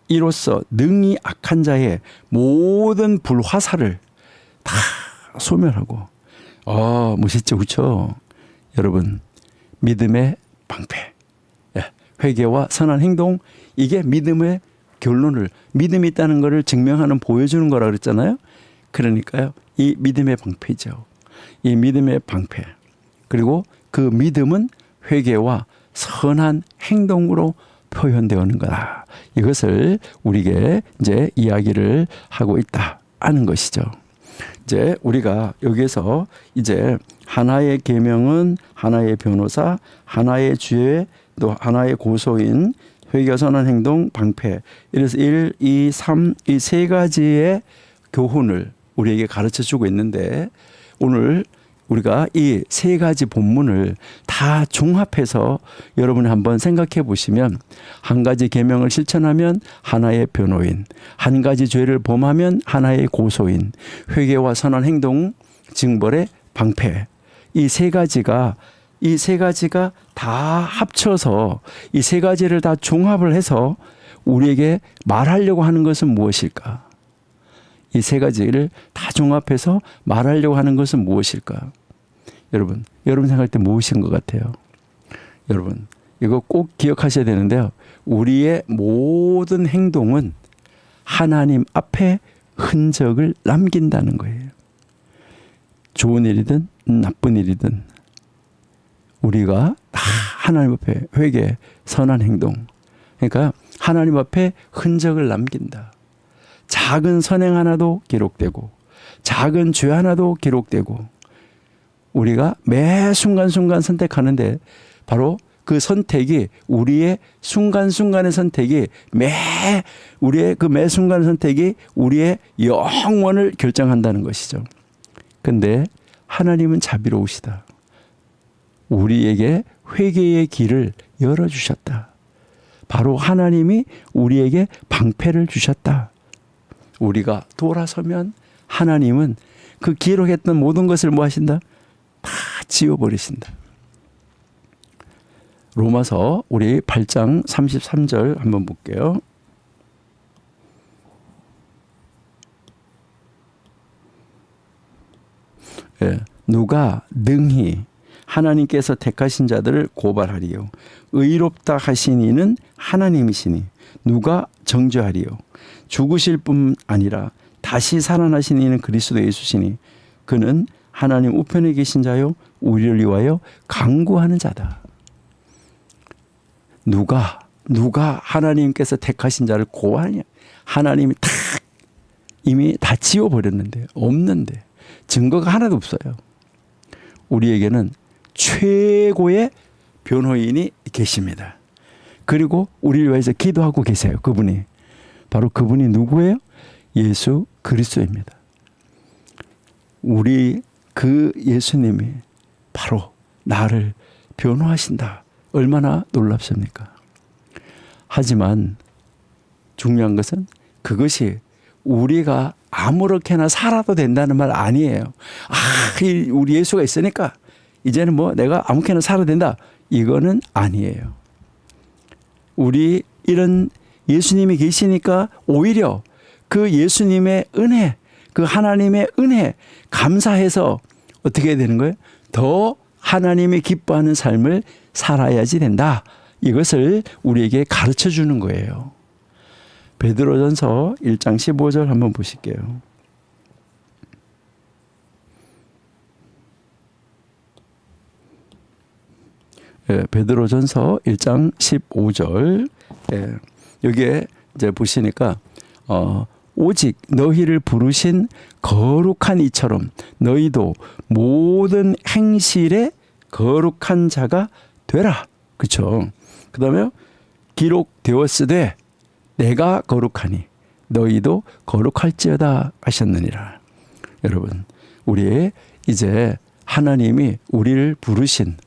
이로써 능히 악한 자의 모든 불화살을 다 소멸하고. 멋있죠, 그렇죠? 여러분, 믿음의 방패, 회개와 선한 행동, 이게 믿음의 결론을, 믿음이 있다는 것을 증명하는, 보여주는 거라 그랬잖아요. 그러니까요, 이 믿음의 방패죠. 이 믿음의 방패. 그리고 그 믿음은 회개와 선한 행동으로 표현되어는 거다. 이것을 우리에게 이제 이야기를 하고 있다 하는 것이죠. 이제 우리가 여기에서 이제 하나의 계명은 하나의 변호사, 하나의 주의, 또 하나의 고소인 회개와 선한 행동, 방패. 이래서 1, 2, 3 이 세 가지의 교훈을 우리에게 가르쳐 주고 있는데 오늘 우리가 이 세 가지 본문을 다 종합해서 여러분이 한번 생각해 보시면 한 가지 계명을 실천하면 하나의 변호인, 한 가지 죄를 범하면 하나의 고소인, 회개와 선한 행동, 징벌의 방패. 이 세 가지가 다 합쳐서 이 세 가지를 다 종합을 해서 우리에게 말하려고 하는 것은 무엇일까? 이 세 가지를 다 종합해서 말하려고 하는 것은 무엇일까? 여러분 생각할 때 무엇인 것 같아요? 여러분, 이거 꼭 기억하셔야 되는데요. 우리의 모든 행동은 하나님 앞에 흔적을 남긴다는 거예요. 좋은 일이든 나쁜 일이든 우리가 다 하나님 앞에 회개, 선한 행동. 그러니까 하나님 앞에 흔적을 남긴다. 작은 선행 하나도 기록되고 작은 죄 하나도 기록되고 우리가 매 순간순간 선택하는데 바로 그 선택이 우리의 순간순간의 선택이 우리의 그 매 순간의 선택이 우리의 영원을 결정한다는 것이죠. 근데 하나님은 자비로우시다. 우리에게 회개의 길을 열어주셨다. 바로 하나님이 우리에게 방패를 주셨다. 우리가 돌아서면 하나님은 그 기록했던 모든 것을 뭐 하신다? 다 지워버리신다. 로마서 우리 8장 33절 한번 볼게요. 예, 누가 능히 하나님께서 택하신 자들을 고발하리요. 의롭다 하신 이는 하나님이시니 누가 정죄하리요. 죽으실 뿐 아니라 다시 살아나신 이는 그리스도 예수시니 그는 하나님 우편에 계신 자요 우리를 위하여 강구하는 자다. 누가 하나님께서 택하신 자를 고하냐. 하나님이 이미 다 지워버렸는데 없는데 증거가 하나도 없어요. 우리에게는 최고의 변호인이 계십니다. 그리고 우리를 위해서 기도하고 계세요. 그분이 그분이 누구예요? 예수 그리스도입니다. 우리 그 예수님이 바로 나를 변호하신다. 얼마나 놀랍습니까? 하지만 중요한 것은 그것이 우리가 아무렇게나 살아도 된다는 말 아니에요. 우리 예수가 있으니까 이제는 뭐 내가 아무렇게나 살아도 된다. 이거는 아니에요. 우리 이런 예수님이 계시니까 오히려 그 예수님의 은혜, 그 하나님의 은혜 감사해서 어떻게 해야 되는 거예요? 더 하나님이 기뻐하는 삶을 살아야지 된다. 이것을 우리에게 가르쳐 주는 거예요. 베드로전서 1장 15절 한번 보실게요. 예, 베드로전서 1장 15절. 예, 여기에 이제 보시니까 오직 너희를 부르신 거룩한 이처럼 너희도 모든 행실에 거룩한 자가 되라. 그렇죠? 그다음에 기록되었으되 내가 거룩하니 너희도 거룩할지어다 하셨느니라. 여러분, 우리 이제 하나님이 우리를 부르신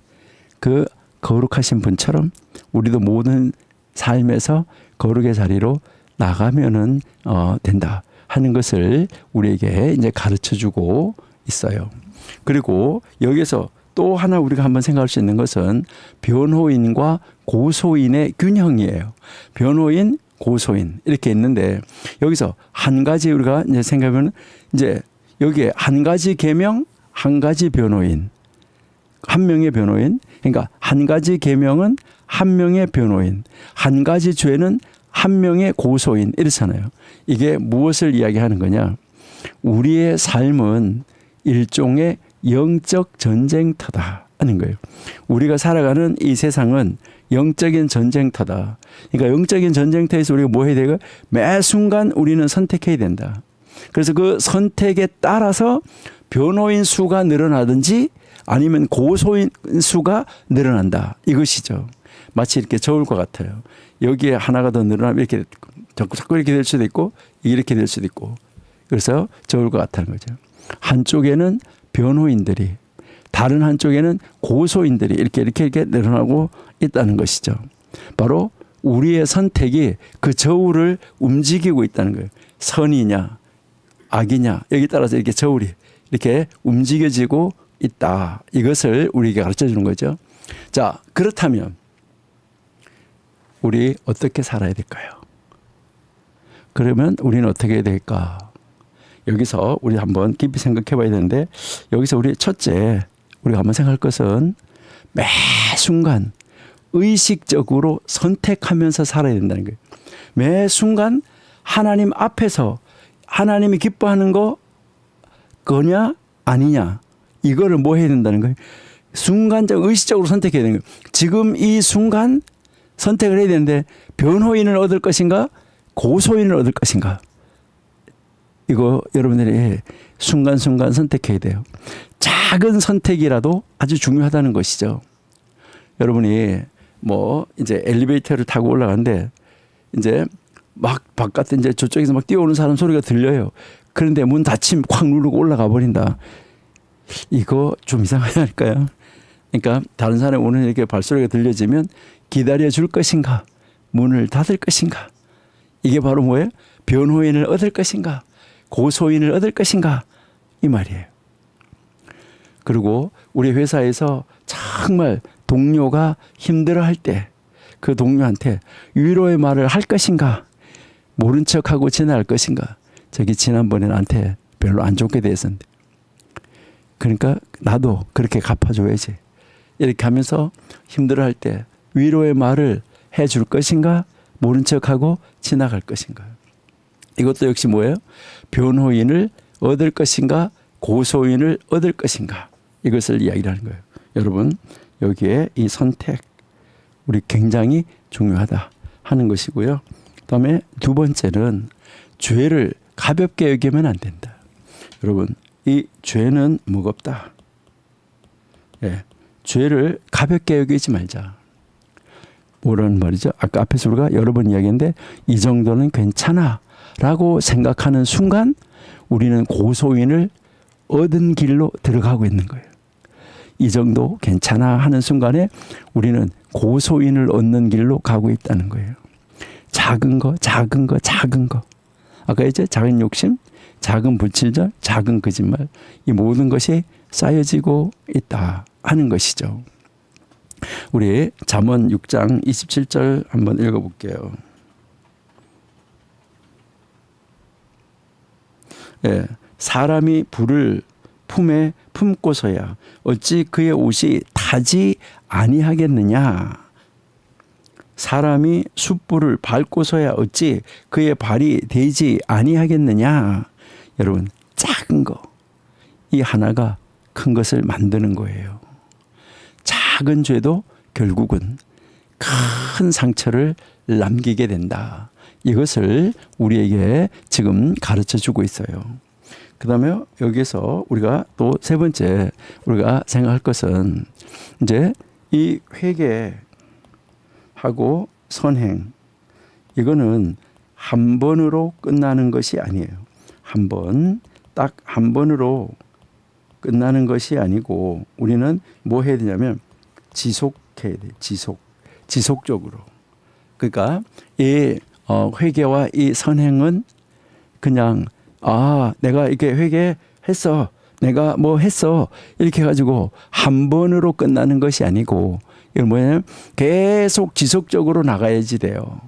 그 거룩하신 분처럼 우리도 모든 삶에서 거룩의 자리로 나가면은 된다 하는 것을 우리에게 이제 가르쳐 주고 있어요. 그리고 여기서 또 하나 우리가 한번 생각할 수 있는 것은 변호인과 고소인의 균형이에요. 변호인, 고소인 이렇게 있는데 여기서 한 가지 우리가 이제 생각하면 이제 여기에 한 가지 계명, 한 가지 변호인, 한 명의 변호인. 그러니까 한 가지 계명은 한 명의 변호인, 한 가지 죄는 한 명의 고소인 이렇잖아요. 이게 무엇을 이야기하는 거냐? 우리의 삶은 일종의 영적 전쟁터다 하는 거예요. 우리가 살아가는 이 세상은 영적인 전쟁터다. 그러니까 영적인 전쟁터에서 우리가 뭐 해야 되고 매 순간 우리는 선택해야 된다. 그래서 그 선택에 따라서 변호인 수가 늘어나든지 아니면 고소인 수가 늘어난다. 이것이죠. 마치 이렇게 저울과 같아요. 여기에 하나가 더 늘어나면 이렇게 자꾸 이렇게 될 수도 있고 이렇게 될 수도 있고 그래서 저울과 같다는 거죠. 한쪽에는 변호인들이 다른 한쪽에는 고소인들이 이렇게 늘어나고 있다는 것이죠. 바로 우리의 선택이 그 저울을 움직이고 있다는 거예요. 선이냐 악이냐 여기 따라서 이렇게 저울이 이렇게 움직여지고 있다. 이것을 우리에게 가르쳐 주는 거죠. 자, 그렇다면 우리 어떻게 살아야 될까요? 그러면 우리는 어떻게 해야 될까? 여기서 우리 한번 깊이 생각해 봐야 되는데 여기서 우리 첫째 우리가 한번 생각할 것은 매 순간 의식적으로 선택하면서 살아야 된다는 거예요. 매 순간 하나님 앞에서 하나님이 기뻐하는 거 거냐 아니냐 이거를 뭐 해야 된다는 거예요. 순간적 의식적으로 선택해야 되는 거예요. 지금 이 순간 선택을 해야 되는데 변호인을 얻을 것인가 고소인을 얻을 것인가 이거 여러분들이 순간순간 선택해야 돼요. 작은 선택이라도 아주 중요하다는 것이죠. 여러분이 뭐 이제 엘리베이터를 타고 올라가는데 이제 막 바깥에 이제 저쪽에서 막 뛰어오는 사람 소리가 들려요. 그런데 문 닫히면 콱 누르고 올라가 버린다. 이거 좀 이상하지 않을까요? 그러니까 다른 사람이 오는 이렇게 발소리가 들려지면 기다려 줄 것인가? 문을 닫을 것인가? 이게 바로 뭐예요? 변호인을 얻을 것인가? 고소인을 얻을 것인가? 이 말이에요. 그리고 우리 회사에서 정말 동료가 힘들어할 때 그 동료한테 위로의 말을 할 것인가? 모른 척하고 지나갈 것인가? 저기 지난번에 나한테 별로 안 좋게 대했었는데 그러니까 나도 그렇게 갚아줘야지. 이렇게 하면서 힘들어할 때 위로의 말을 해줄 것인가? 모른 척하고 지나갈 것인가? 이것도 역시 뭐예요? 변호인을 얻을 것인가? 고소인을 얻을 것인가? 이것을 이야기하는 거예요. 여러분 여기에 이 선택 우리 굉장히 중요하다 하는 것이고요. 그다음에 두 번째는 죄를 가볍게 여기면 안 된다. 여러분 이 죄는 무겁다. 예, 죄를 가볍게 여기지 말자. 뭐라는 말이죠? 아까 앞에서 우리가 여러 번 이야기했는데 이 정도는 괜찮아 라고 생각하는 순간 우리는 고소인을 얻은 길로 들어가고 있는 거예요. 이 정도 괜찮아 하는 순간에 우리는 고소인을 얻는 길로 가고 있다는 거예요. 작은 거. 아까 이제 작은 욕심, 작은 불친절, 작은 거짓말 이 모든 것이 쌓여지고 있다 하는 것이죠. 우리 잠언 6장 27절 한번 읽어볼게요. 예, 사람이 불을 품에 품고서야 어찌 그의 옷이 타지 아니하겠느냐. 사람이 숯불을 밟고서야 어찌 그의 발이 되지 아니하겠느냐. 여러분 작은 거 이 하나가 큰 것을 만드는 거예요. 작은 죄도 결국은 큰 상처를 남기게 된다. 이것을 우리에게 지금 가르쳐 주고 있어요. 그 다음에 여기서 우리가 또 세 번째 우리가 생각할 것은 이제 이 회개하고 선행 이거는 한 번으로 끝나는 것이 아니에요. 딱 한 번으로 끝나는 것이 아니고 우리는 뭐 해야 되냐면 지속해야 돼. 지속적으로. 그러니까 이 회개와 이 선행은 그냥 내가 이렇게 회개했어. 내가 뭐 했어. 이렇게 해가지고 한 번으로 끝나는 것이 아니고 이건 뭐냐면 계속 지속적으로 나가야지 돼요.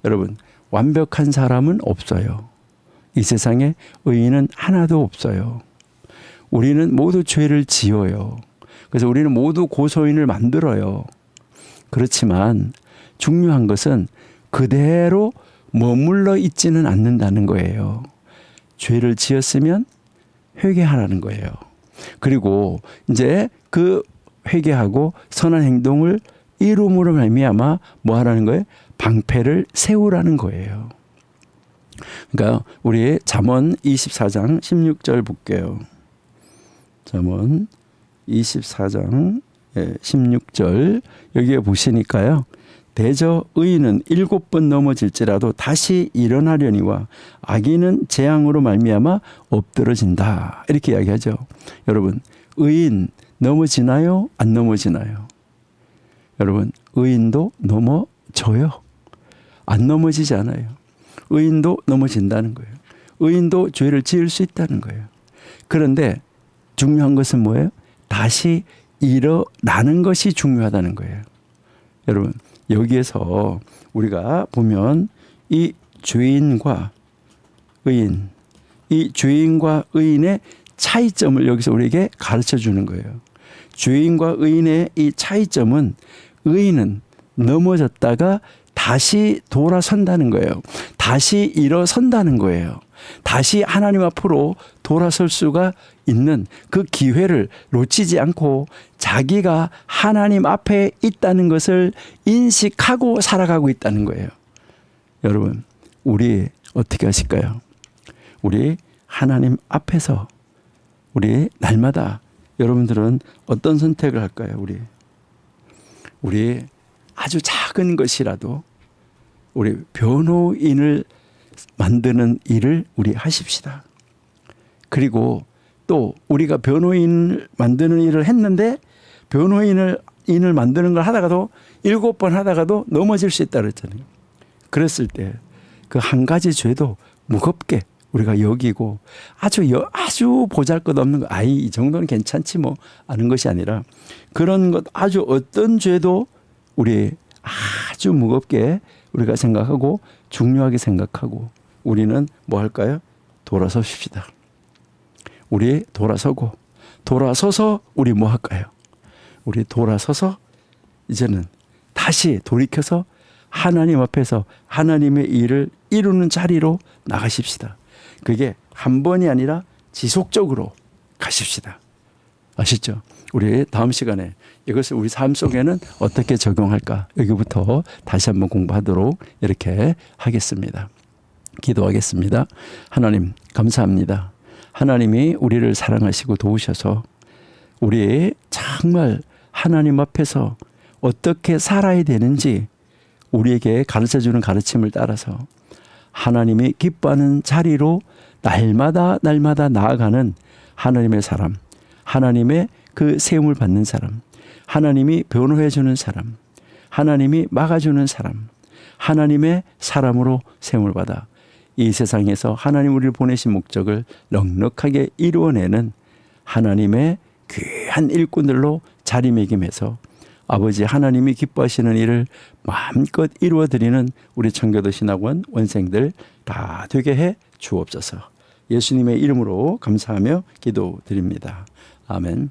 여러분 완벽한 사람은 없어요. 이 세상에 의인은 하나도 없어요. 우리는 모두 죄를 지어요. 그래서 우리는 모두 고소인을 만들어요. 그렇지만 중요한 것은 그대로 머물러 있지는 않는다는 거예요. 죄를 지었으면 회개하라는 거예요. 그리고 이제 그 회개하고 선한 행동을 이룸으로 말미암아 뭐 하라는 거예요? 방패를 세우라는 거예요. 그러니까 우리 잠언 24장 16절 볼게요. 잠언 24장 16절 여기에 보시니까요. 대저 의인은 7번 넘어질지라도 다시 일어나려니와 악인은 재앙으로 말미암아 엎드러진다. 이렇게 이야기하죠. 여러분, 의인 넘어지나요? 안 넘어지나요? 여러분, 의인도 넘어져요. 안 넘어지지 않아요. 의인도 넘어진다는 거예요. 의인도 죄를 지을 수 있다는 거예요. 그런데 중요한 것은 뭐예요? 다시 일어나는 것이 중요하다는 거예요. 여러분, 여기에서 우리가 보면 이 죄인과 의인, 이 죄인과 의인의 차이점을 여기서 우리에게 가르쳐 주는 거예요. 죄인과 의인의 이 차이점은 의인은 넘어졌다가 다시 돌아선다는 거예요. 다시 일어선다는 거예요. 다시 하나님 앞으로 돌아설 수가 있는 그 기회를 놓치지 않고 자기가 하나님 앞에 있다는 것을 인식하고 살아가고 있다는 거예요. 여러분, 우리 어떻게 하실까요? 우리 하나님 앞에서 우리 날마다 여러분들은 어떤 선택을 할까요? 우리 아주 작은 것이라도 우리 변호인을 만드는 일을 우리 하십시다. 그리고 또 우리가 변호인을 만드는 일을 했는데 변호인을 만드는 걸 하다가도 7번 하다가도 넘어질 수 있다 그랬잖아요. 그랬을 때 그 한 가지 죄도 무겁게 우리가 여기고 아주 보잘것없는 거, 이 정도는 괜찮지 뭐 하는 것이 아니라 그런 것 아주 어떤 죄도 우리 아주 무겁게 우리가 생각하고 중요하게 생각하고 우리는 뭐 할까요? 돌아서십시다. 우리 돌아서서 우리 뭐 할까요? 우리 돌아서서 이제는 다시 돌이켜서 하나님 앞에서 하나님의 일을 이루는 자리로 나가십시다. 그게 한 번이 아니라 지속적으로 가십시다. 아시죠? 우리 다음 시간에 이것을 우리 삶 속에는 어떻게 적용할까? 여기부터 다시 한번 공부하도록 이렇게 하겠습니다. 기도하겠습니다. 하나님 감사합니다. 하나님이 우리를 사랑하시고 도우셔서 우리 정말 하나님 앞에서 어떻게 살아야 되는지 우리에게 가르쳐주는 가르침을 따라서 하나님이 기뻐하는 자리로 날마다 나아가는 하나님의 사람, 하나님의 그 세움을 받는 사람, 하나님이 변호해 주는 사람, 하나님이 막아주는 사람, 하나님의 사람으로 세움을 받아 이 세상에서 하나님 우리를 보내신 목적을 넉넉하게 이루어내는 하나님의 귀한 일꾼들로 자리매김해서 아버지 하나님이 기뻐하시는 일을 마음껏 이루어드리는 우리 청교도 신학원 원생들 다 되게 해 주옵소서. 예수님의 이름으로 감사하며 기도드립니다. 아멘.